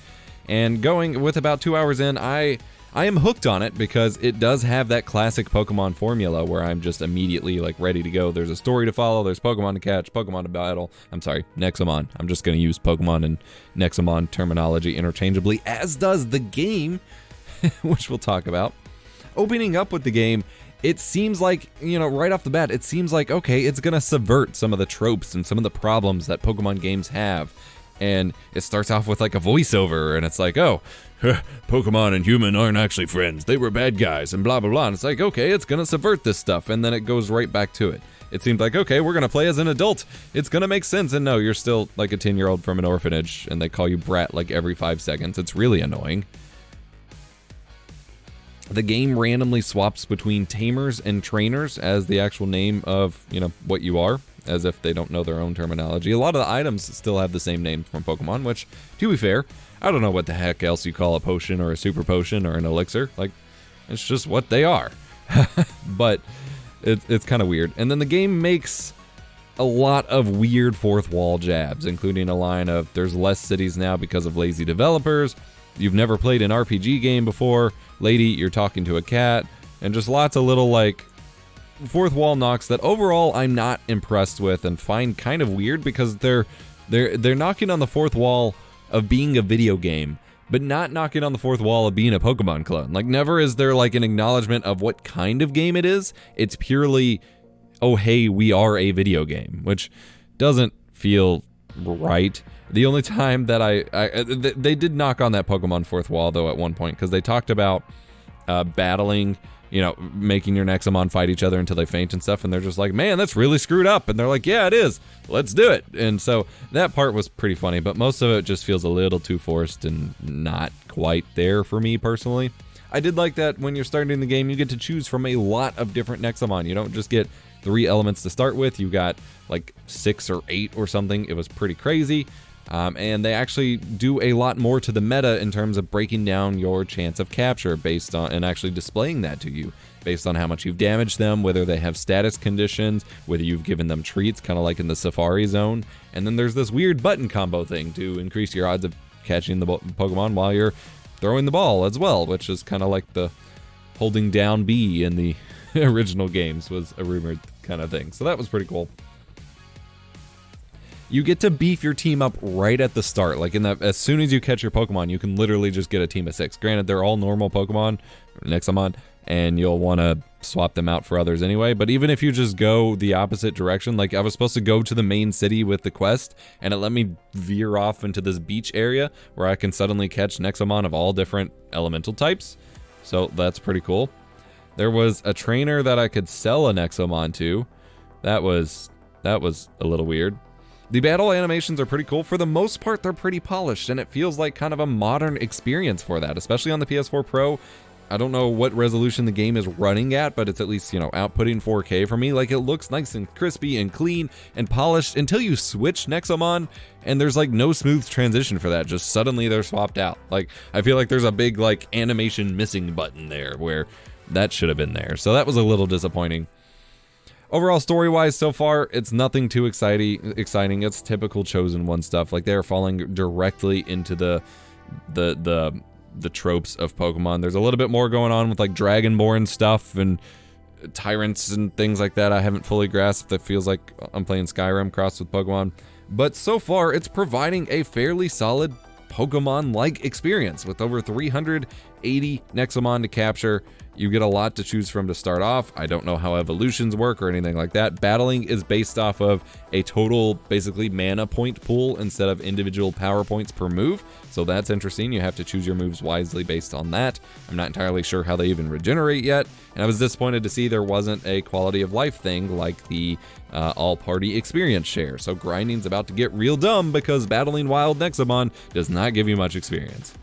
S7: And going with about 2 hours in, I am hooked on it because it does have that classic Pokemon formula where I'm just immediately like ready to go. There's a story to follow, there's Pokemon to catch, Pokemon to battle. I'm sorry, Nexomon. I'm just going to use Pokemon and Nexomon terminology interchangeably, as does the game, which we'll talk about. Opening up with the game, it seems like, right off the bat, it seems like, okay, it's going to subvert some of the tropes and some of the problems that Pokemon games have. And it starts off with like a voiceover, and it's like, oh, Pokemon and human aren't actually friends. They were bad guys, and blah, blah, blah. And it's like, okay, it's going to subvert this stuff. And then it goes right back to it. It seems like, okay, we're going to play as an adult. It's going to make sense. And no, you're still like a 10-year-old from an orphanage, and they call you brat like every 5 seconds. It's really annoying. The game randomly swaps between tamers and trainers as the actual name of, you know, what you are, as if they don't know their own terminology. A lot of the items still have the same name from Pokemon, which, to be fair, I don't know what the heck else you call a potion or a super potion or an elixir. Like, it's just what they are. But it's kind of weird. And then the game makes a lot of weird fourth wall jabs, including a line of, there's less cities now because of lazy developers, you've never played an RPG game before, lady, you're talking to a cat, and just lots of little, like, fourth wall knocks that overall I'm not impressed with and find kind of weird, because they're knocking on the fourth wall of being a video game, but not knocking on the fourth wall of being a Pokemon clone. Like, never is there like an acknowledgement of what kind of game it is. It's purely, oh hey, we are a video game, which doesn't feel right. The only time that they did knock on that Pokemon fourth wall though at one point, because they talked about battling, you know, making your Nexomon fight each other until they faint and stuff, and they're just like, man, that's really screwed up, and they're like, yeah, it is, let's do it. And so that part was pretty funny, but most of it just feels a little too forced and not quite there for me personally. I did like that when you're starting the game, you get to choose from a lot of different Nexomon. You don't just get 3 elements to start with, you got like 6 or 8 or something. It was pretty crazy. And they actually do a lot more to the meta in terms of breaking down your chance of capture based on, and actually displaying that to you based on how much you've damaged them, whether they have status conditions, whether you've given them treats, kind of like in the Safari Zone. And then there's this weird button combo thing to increase your odds of catching the Pokemon while you're throwing the ball as well, which is kind of like the holding down B in the original games was a rumored kind of thing. So that was pretty cool. You get to beef your team up right at the start. Like, as soon as you catch your Pokemon, you can literally just get a team of 6. Granted, they're all normal Pokemon, Nexomon, and you'll want to swap them out for others anyway. But even if you just go the opposite direction, like I was supposed to go to the main city with the quest, and it let me veer off into this beach area where I can suddenly catch Nexomon of all different elemental types. So that's pretty cool. There was a trainer that I could sell a Nexomon to. That was a little weird. The battle animations are pretty cool. For the most part, they're pretty polished, and it feels like kind of a modern experience for that, especially on the PS4 Pro. I don't know what resolution the game is running at, but it's at least, you know, outputting 4K for me. Like, it looks nice and crispy and clean and polished until you switch Nexomon, and there's like no smooth transition for that. Just suddenly they're swapped out. Like, I feel like there's a big like animation missing button there where that should have been there. So that was a little disappointing. Overall, story-wise, so far, it's nothing too exciting. It's typical Chosen One stuff. Like, they're falling directly into the tropes of Pokemon. There's a little bit more going on with like Dragonborn stuff and tyrants and things like that I haven't fully grasped. That feels like I'm playing Skyrim crossed with Pokemon. But so far, it's providing a fairly solid Pokemon-like experience with over 380 Nexomon to capture. You get a lot to choose from to start off. I don't know how evolutions work or anything like that. Battling is based off of a total, basically, mana point pool instead of individual power points per move. So that's interesting. You have to choose your moves wisely based on that. I'm not entirely sure how they even regenerate yet. And I was disappointed to see there wasn't a quality of life thing like the all-party experience share. So grinding's about to get real dumb because battling wild Nexomon does not give you much experience.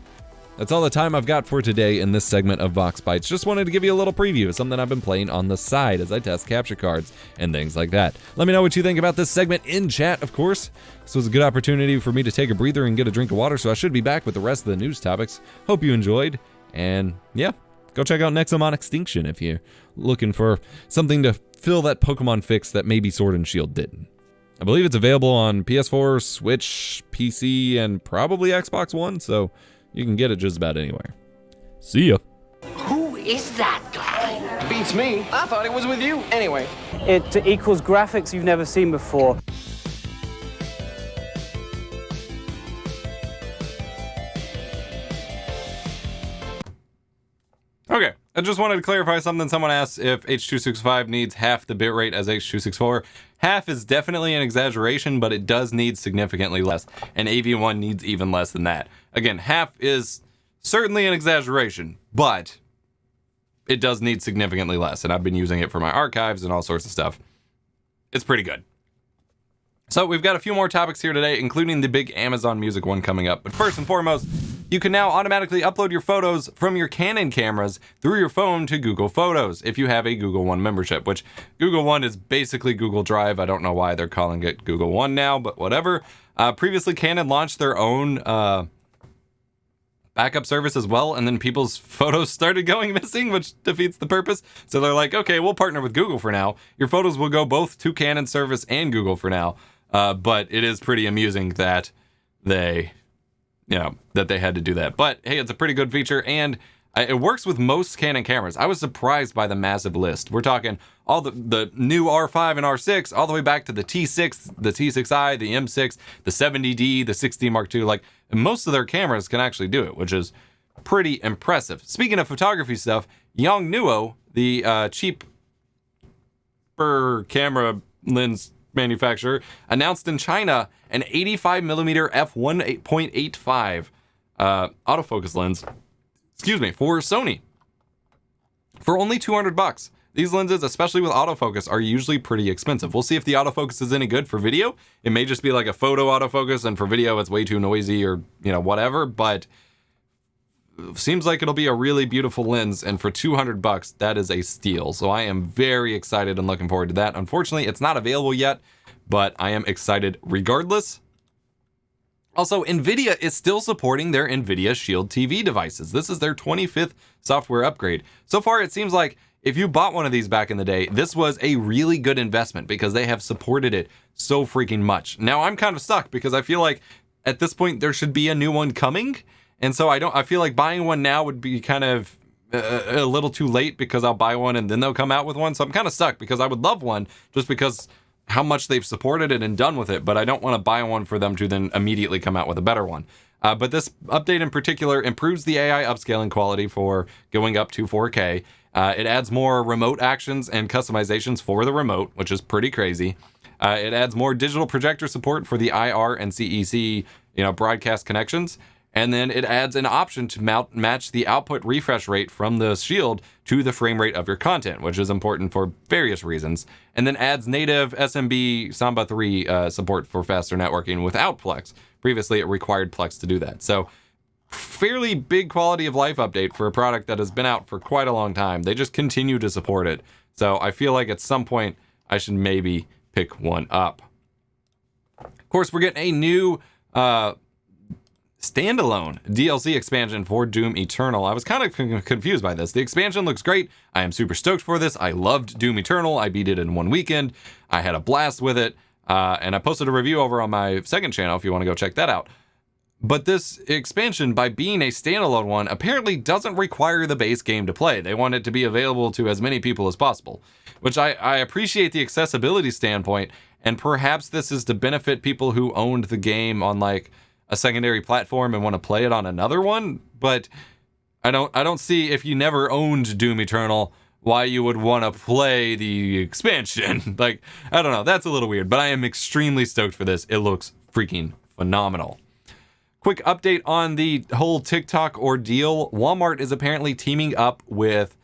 S7: That's all the time I've got for today in this segment of VoxBytes. Just wanted to give you a little preview of something I've been playing on the side as I test capture cards and things like that. Let me know what you think about this segment in chat, of course. This was a good opportunity for me to take a breather and get a drink of water, so I should be back with the rest of the news topics. Hope you enjoyed, and yeah, go check out Nexomon Extinction if you're looking for something to fill that Pokemon fix that maybe Sword and Shield didn't. I believe it's available on PS4, Switch, PC, and probably Xbox One, so you can get it just about anywhere. See ya.
S8: Who is that guy?
S9: Beats me. I thought it was with you. Anyway.
S10: It equals graphics you've never seen before.
S6: Okay, I just wanted to clarify something. Someone asked if H.265 needs half the bitrate as H.264. Half is definitely an exaggeration, but it does need significantly less, and AV1 needs even less than that. Again, half is certainly an exaggeration, but it does need significantly less, and I've been using it for my archives and all sorts of stuff. It's pretty good. So we've got a few more topics here today, including the big Amazon Music one coming up. But first and foremost, you can now automatically upload your photos from your Canon cameras through your phone to Google Photos if you have a Google One membership, which Google One is basically Google Drive. I don't know why they're calling it Google One now, but whatever. Previously, Canon launched their own backup service as well, and then people's photos started going missing, which defeats the purpose. So they're like, okay, we'll partner with Google for now. Your photos will go both to Canon service and Google for now. But it is pretty amusing that they had to do that. But hey, it's a pretty good feature, and it works with most Canon cameras. I was surprised by the massive list. We're talking all the new R5 and R6, all the way back to the T6, the T6i, the M6, the 70D, the 6D Mark II. Like, most of their cameras can actually do it, which is pretty impressive. Speaking of photography stuff, NEWZ, the cheap camera lens manufacturer, announced in China an 85mm f1.85 autofocus lens, for Sony for only $200. These lenses, especially with autofocus, are usually pretty expensive. We'll see if the autofocus is any good for video. It may just be like a photo autofocus, and for video it's way too noisy or whatever, but seems like it'll be a really beautiful lens, and for $200, that is a steal. So I am very excited and looking forward to that. Unfortunately, it's not available yet, but I am excited regardless. Also, Nvidia is still supporting their Nvidia Shield TV devices. This is their 25th software upgrade. So far, it seems like if you bought one of these back in the day, this was a really good investment because they have supported it so freaking much. Now, I'm kind of stuck because I feel like at this point there should be a new one coming. And so I feel like buying one now would be kind of a little too late because I'll buy one and then they'll come out with one. So I'm kind of stuck because I would love one just because how much they've supported it and done with it, but I don't want to buy one for them to then immediately come out with a better one. But this update in particular improves the AI upscaling quality for going up to 4K. It adds more remote actions and customizations for the remote, which is pretty crazy. It adds more digital projector support for the IR and CEC, broadcast connections. And then it adds an option to match the output refresh rate from the Shield to the frame rate of your content, which is important for various reasons. And then adds native SMB Samba 3 support for faster networking without Plex. Previously, it required Plex to do that. So, fairly big quality of life update for a product that has been out for quite a long time. They just continue to support it. So, I feel like at some point, I should maybe pick one up. Of course, we're getting a new standalone DLC expansion for Doom Eternal. I was kind of confused by this. The expansion looks great. I am super stoked for this. I loved Doom Eternal. I beat it in one weekend. I had a blast with it. And I posted a review over on my second channel if you want to go check that out. But this expansion, by being a standalone one, apparently doesn't require the base game to play. They want it to be available to as many people as possible, which I appreciate the accessibility standpoint. And perhaps this is to benefit people who owned the game on like a secondary platform and want to play it on another one, but I don't see, if you never owned Doom Eternal, why you would want to play the expansion. Like, I don't know, that's a little weird, but I am extremely stoked for this. It looks freaking phenomenal. Quick update on the whole TikTok ordeal. Walmart is apparently teaming up with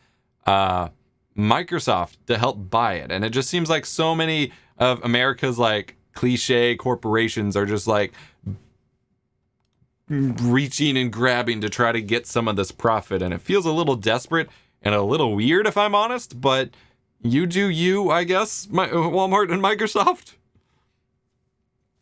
S6: Microsoft to help buy it, and it just seems like so many of America's like cliche corporations are just like reaching and grabbing to try to get some of this profit, and it feels a little desperate and a little weird, if I'm honest, but you do you, I guess, Walmart and Microsoft.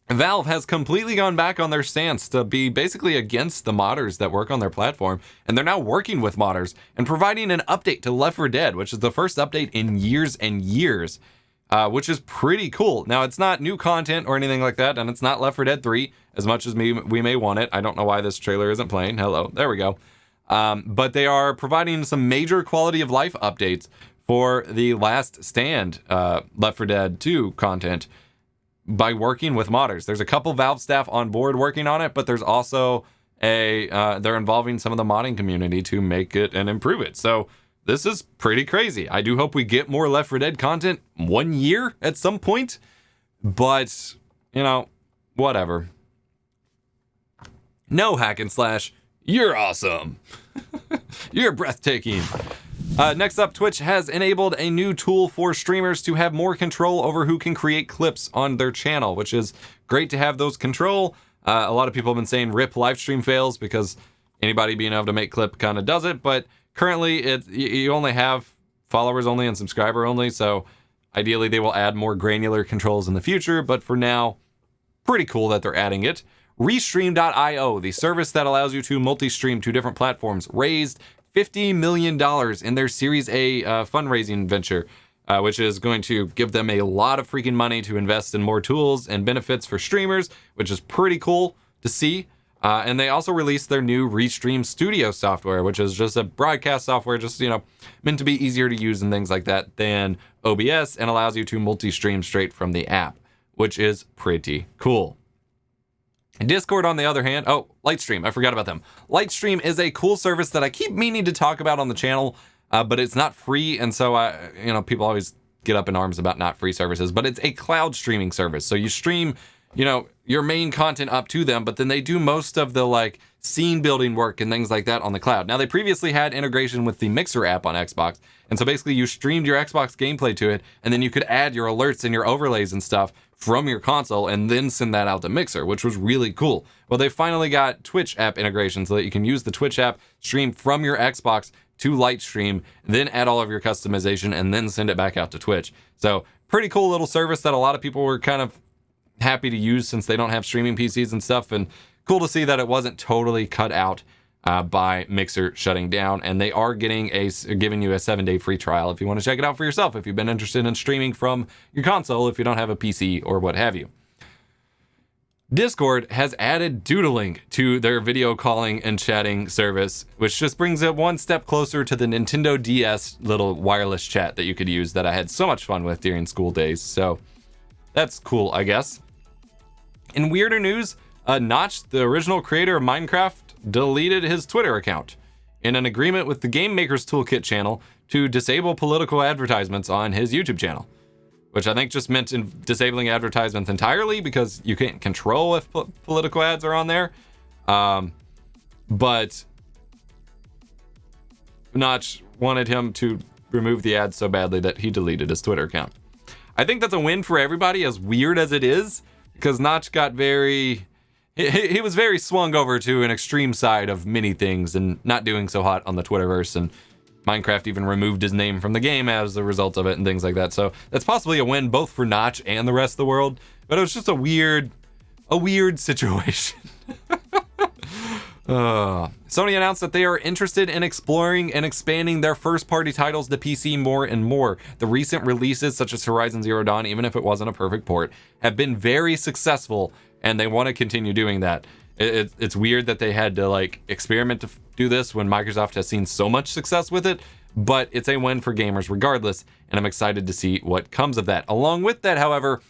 S6: Valve has completely gone back on their stance to be basically against the modders that work on their platform, and they're now working with modders and providing an update to Left 4 Dead, which is the first update in years and years, which is pretty cool. Now, it's not new content or anything like that, and it's not Left 4 Dead 3, as much as we may want it. I don't know why this trailer isn't playing. Hello, there we go. But they are providing some major quality of life updates for the Last Stand Left 4 Dead 2 content by working with modders. There's a couple Valve staff on board working on it, but there's also they're involving some of the modding community to make it and improve it. So this is pretty crazy. I do hope we get more Left 4 Dead content 1 year at some point, but whatever. No hack and slash. You're awesome. You're breathtaking. Next up, Twitch has enabled a new tool for streamers to have more control over who can create clips on their channel, which is great to have those control. A lot of people have been saying rip live stream fails because anybody being able to make clip kind of does it, but currently you only have followers only and subscriber only, so ideally they will add more granular controls in the future, but for now, pretty cool that they're adding it. Restream.io, the service that allows you to multi-stream to different platforms, raised $50 million in their Series A fundraising venture, which is going to give them a lot of freaking money to invest in more tools and benefits for streamers, which is pretty cool to see. And they also released their new Restream Studio software, which is just a broadcast software, just, meant to be easier to use and things like that than OBS, and allows you to multi-stream straight from the app, which is pretty cool. Discord, on the other hand, Lightstream, I forgot about them. Lightstream is a cool service that I keep meaning to talk about on the channel, but it's not free, and so people always get up in arms about not free services, but it's a cloud streaming service. So you stream, your main content up to them, but then they do most of the scene building work and things like that on the cloud. Now, they previously had integration with the Mixer app on Xbox, and so basically you streamed your Xbox gameplay to it, and then you could add your alerts and your overlays and stuff from your console and then send that out to Mixer, which was really cool. Well, they finally got Twitch app integration so that you can use the Twitch app, stream from your Xbox to Lightstream, then add all of your customization and then send it back out to Twitch. So pretty cool little service that a lot of people were kind of happy to use since they don't have streaming PCs and stuff, and cool to see that it wasn't totally cut out by Mixer shutting down, and they are giving you a 7-day free trial if you want to check it out for yourself, if you've been interested in streaming from your console, if you don't have a PC or what have you. Discord has added doodling to their video calling and chatting service, which just brings it one step closer to the Nintendo DS little wireless chat that you could use that I had so much fun with during school days. So that's cool, I guess. In weirder news, Notch, the original creator of Minecraft, deleted his Twitter account in an agreement with the Game Maker's Toolkit channel to disable political advertisements on his YouTube channel, which I think just meant disabling advertisements entirely because you can't control if political ads are on there. But Notch wanted him to remove the ads so badly that he deleted his Twitter account. I think that's a win for everybody, as weird as it is, because Notch got he was very swung over to an extreme side of many things and not doing so hot on the Twitterverse, and Minecraft even removed his name from the game as a result of it and things like that. So that's possibly a win both for Notch and the rest of the world, but it was just a weird situation. Sony announced that they are interested in exploring and expanding their first-party titles to PC more and more. The recent releases, such as Horizon Zero Dawn, even if it wasn't a perfect port, have been very successful, and they want to continue doing that. It's weird that they had to experiment to do this when Microsoft has seen so much success with it, but it's a win for gamers regardless, and I'm excited to see what comes of that. Along with that, however,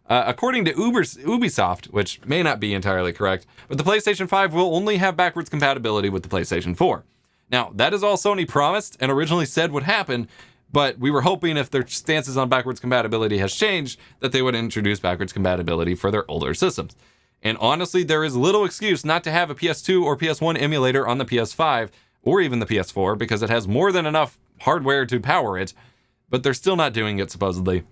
S6: according to Ubisoft, which may not be entirely correct, but the PlayStation 5 will only have backwards compatibility with the PlayStation 4. Now, that is all Sony promised and originally said would happen, but we were hoping if their stances on backwards compatibility has changed, that they would introduce backwards compatibility for their older systems. And honestly, there is little excuse not to have a PS2 or PS1 emulator on the PS5 or even the PS4 because it has more than enough hardware to power it, but they're still not doing it supposedly.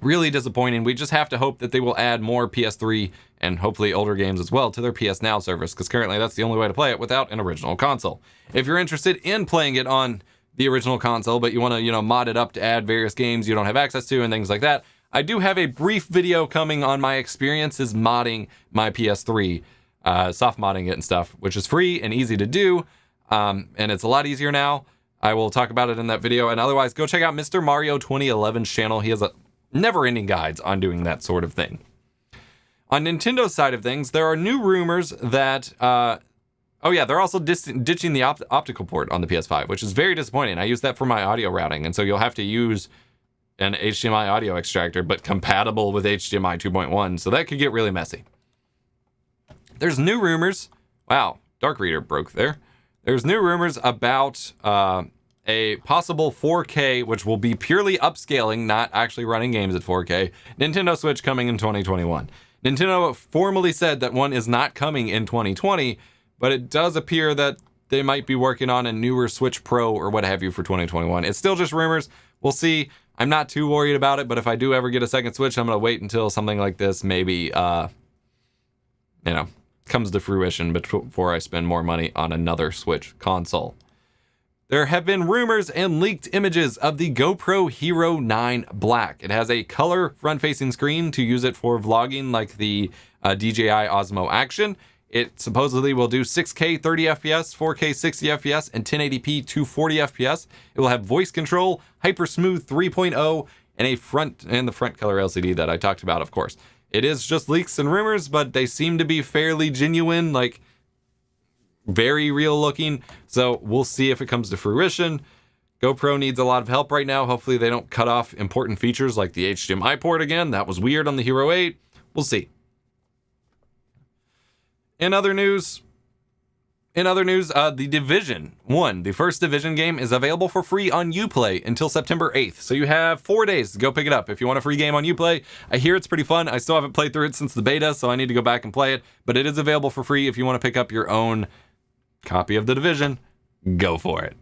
S6: Really disappointing. We just have to hope that they will add more PS3 and hopefully older games as well to their PS Now service, because currently that's the only way to play it without an original console. If you're interested in playing it on the original console, but you want to, mod it up to add various games you don't have access to and things like that, I do have a brief video coming on my experiences modding my PS3, soft modding it and stuff, which is free and easy to do, and it's a lot easier now. I will talk about it in that video, and otherwise go check out Mr. Mario 2011's channel. He has a never-ending guides on doing that sort of thing. On Nintendo's side of things, there are new rumors that they're also ditching the optical port on the PS5, which is very disappointing. I use that for my audio routing, and so you'll have to use an HDMI audio extractor, but compatible with HDMI 2.1, so that could get really messy. There's new rumors. Wow, Dark Reader broke there. There's new rumors about a possible 4K, which will be purely upscaling, not actually running games at 4K, Nintendo Switch coming in 2021. Nintendo formally said that one is not coming in 2020, but it does appear that they might be working on a newer Switch Pro or what have you for 2021. It's still just rumors. We'll see. I'm not too worried about it, but if I do ever get a second Switch, I'm going to wait until something like this maybe, comes to fruition before I spend more money on another Switch console. There have been rumors and leaked images of the GoPro Hero 9 Black. It has a color front-facing screen to use it for vlogging like the DJI Osmo Action. It supposedly will do 6K 30 FPS, 4K 60 FPS, and 1080p 240 FPS. It will have voice control, Hypersmooth 3.0, and the front color LCD that I talked about, of course. It is just leaks and rumors, but they seem to be fairly genuine, like very real looking. So we'll see if it comes to fruition. GoPro needs a lot of help right now. Hopefully they don't cut off important features like the HDMI port again. That was weird on the Hero 8. We'll see. In other news, The Division 1, the first Division game, is available for free on Uplay until September 8th. So you have 4 days to go pick it up. If you want a free game on Uplay, I hear it's pretty fun. I still haven't played through it since the beta, so I need to go back and play it. But it is available for free if you want to pick up your own copy of The Division. Go for it.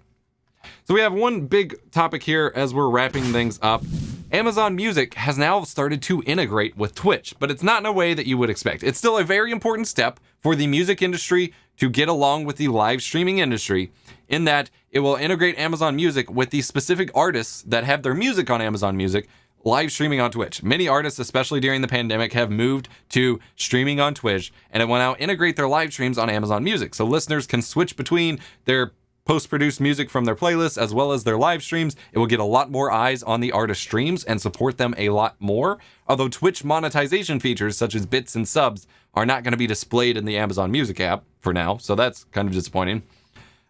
S6: So we have one big topic here as we're wrapping things up. Amazon Music has now started to integrate with Twitch, but it's not in a way that you would expect. It's still a very important step for the music industry to get along with the live streaming industry, in that it will integrate Amazon Music with the specific artists that have their music on Amazon Music live streaming on Twitch. Many artists, especially during the pandemic, have moved to streaming on Twitch, and it will now integrate their live streams on Amazon Music. So listeners can switch between their post-produced music from their playlists as well as their live streams. It will get a lot more eyes on the artist streams and support them a lot more. Although Twitch monetization features such as bits and subs are not going to be displayed in the Amazon Music app for now, so that's kind of disappointing.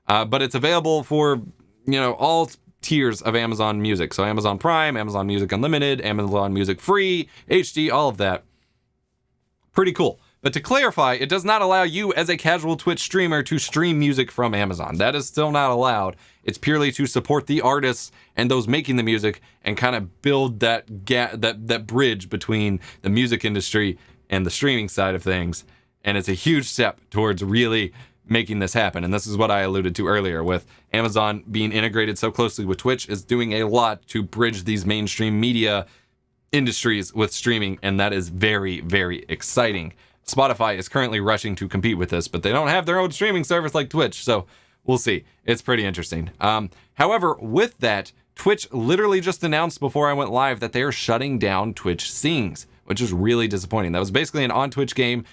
S6: But it's available for, all tiers of Amazon Music. So Amazon Prime, Amazon Music Unlimited, Amazon Music Free, HD, all of that. Pretty cool. But to clarify, it does not allow you as a casual Twitch streamer to stream music from Amazon. That is still not allowed. It's purely to support the artists and those making the music and kind of build that gap, that bridge between the music industry and the streaming side of things. And it's a huge step towards really making this happen. And this is what I alluded to earlier with Amazon being integrated so closely with Twitch is doing a lot to bridge these mainstream media industries with streaming. And that is very, very exciting. Spotify is currently rushing to compete with this, but they don't have their own streaming service like Twitch, so we'll see. It's pretty interesting. However, with that, Twitch literally just announced before I went live that they are shutting down Twitch Sings, which is really disappointing. That was basically an on-Twitch game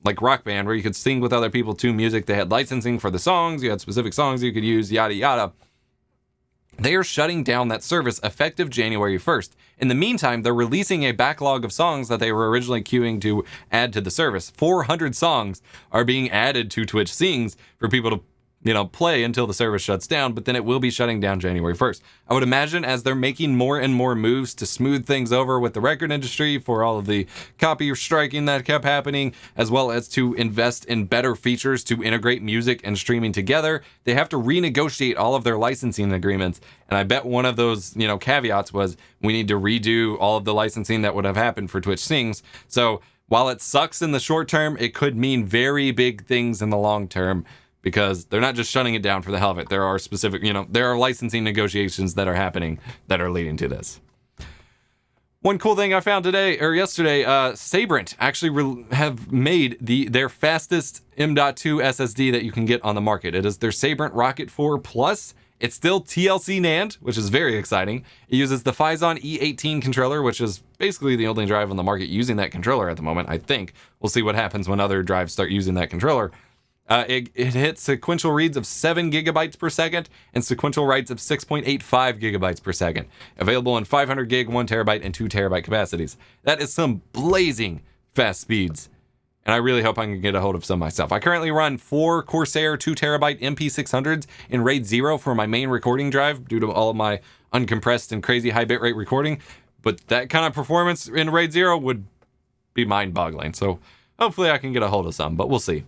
S6: like Rock Band where you could sing with other people to music. They had licensing for the songs, you had specific songs you could use, yada yada. They are shutting down that service effective January 1st. In the meantime, they're releasing a backlog of songs that they were originally queuing to add to the service. 400 songs are being added to Twitch Sings for people to, play until the service shuts down, but then it will be shutting down January 1st. I would imagine as they're making more and more moves to smooth things over with the record industry for all of the copy striking that kept happening, as well as to invest in better features to integrate music and streaming together, they have to renegotiate all of their licensing agreements. And I bet one of those, caveats was we need to redo all of the licensing that would have happened for Twitch Sings. So while it sucks in the short term, it could mean very big things in the long term, because they're not just shutting it down for the hell of it. There are specific, there are licensing negotiations that are happening that are leading to this. One cool thing I found yesterday, Sabrent actually have made their fastest M.2 SSD that you can get on the market. It is their Sabrent Rocket 4 Plus. It's still TLC NAND, which is very exciting. It uses the Phison E18 controller, which is basically the only drive on the market using that controller at the moment, I think. We'll see what happens when other drives start using that controller. It hits sequential reads of 7 gigabytes per second and sequential writes of 6.85 gigabytes per second. Available in 500 gig, 1 terabyte, and 2 terabyte capacities. That is some blazing fast speeds. And I really hope I can get a hold of some myself. I currently run 4 Corsair 2 terabyte MP600s in RAID 0 for my main recording drive due to all of my uncompressed and crazy high bitrate recording. But that kind of performance in RAID 0 would be mind-boggling. So hopefully I can get a hold of some, but we'll see.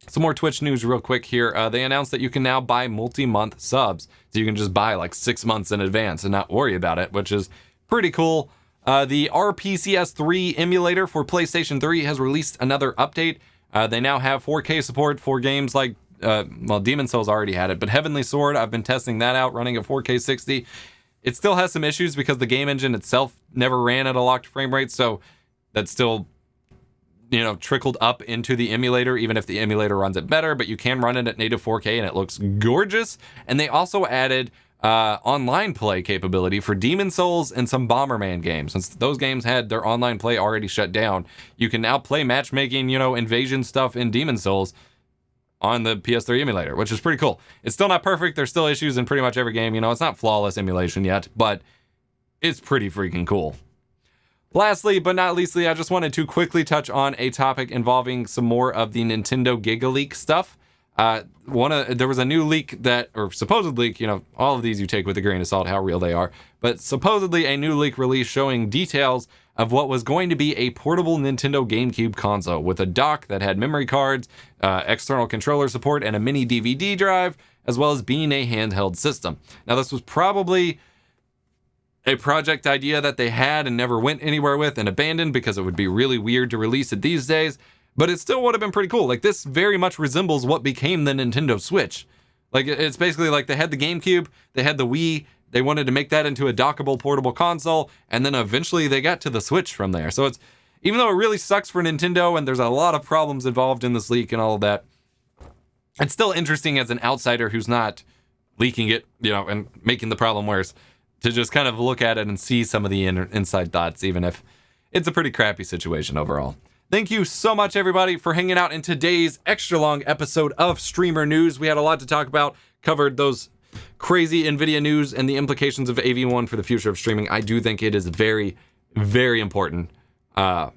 S6: Some more Twitch news real quick here. They announced that you can now buy multi-month subs. So you can just buy like 6 months in advance and not worry about it, which is pretty cool. The RPCS3 emulator for PlayStation 3 has released another update. They now have 4K support for games like, Demon's Souls already had it, but Heavenly Sword, I've been testing that out, running at 4K 60. It still has some issues because the game engine itself never ran at a locked frame rate, so that's still trickled up into the emulator, even if the emulator runs it better, but you can run it at native 4K and it looks gorgeous. And they also added online play capability for Demon Souls and some Bomberman games. Since those games had their online play already shut down, you can now play matchmaking, invasion stuff in Demon Souls on the PS3 emulator, which is pretty cool. It's still not perfect. There's still issues in pretty much every game. It's not flawless emulation yet, but it's pretty freaking cool. Lastly, but not leastly, I just wanted to quickly touch on a topic involving some more of the Nintendo GigaLeak stuff. There was a new leak or supposed leak, all of these you take with a grain of salt, how real they are, but supposedly a new leak release showing details of what was going to be a portable Nintendo GameCube console with a dock that had memory cards, external controller support, and a mini DVD drive, as well as being a handheld system. Now, this was probably a project idea that they had and never went anywhere with and abandoned because it would be really weird to release it these days, but it still would have been pretty cool. Like, this very much resembles what became the Nintendo Switch. Like, it's basically like they had the GameCube, they had the Wii, they wanted to make that into a dockable portable console, and then eventually they got to the Switch from there. So it's, even though it really sucks for Nintendo and there's a lot of problems involved in this leak and all of that, it's still interesting as an outsider who's not leaking it, and making the problem worse, to just kind of look at it and see some of the inside thoughts, even if it's a pretty crappy situation overall. Thank you so much, everybody, for hanging out in today's extra long episode of Streamer News. We had a lot to talk about, covered those crazy Nvidia news and the implications of AV1 for the future of streaming. I do think it is very, very important. Lots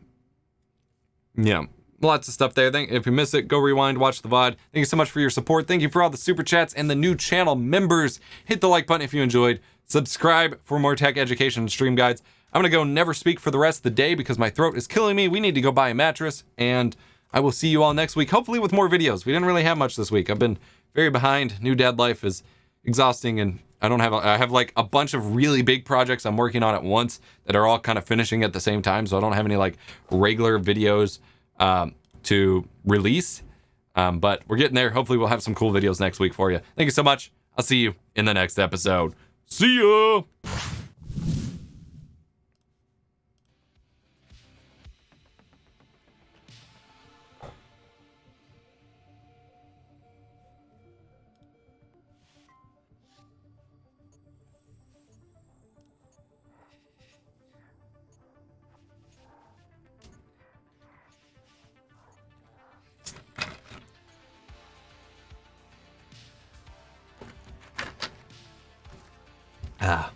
S6: of stuff there. If you miss it, go rewind, watch the VOD. Thank you so much for your support. Thank you for all the super chats and the new channel members. Hit the like button if you enjoyed. Subscribe for more tech education and stream guides. I'm going to go never speak for the rest of the day because my throat is killing me. We need to go buy a mattress, and I will see you all next week, hopefully with more videos. We didn't really have much this week. I've been very behind. New dad life is exhausting, and I have like a bunch of really big projects I'm working on at once that are all kind of finishing at the same time, so I don't have any like regular videos to release, but we're getting there. Hopefully we'll have some cool videos next week for you. Thank you so much. I'll see you in the next episode. See ya! Ah.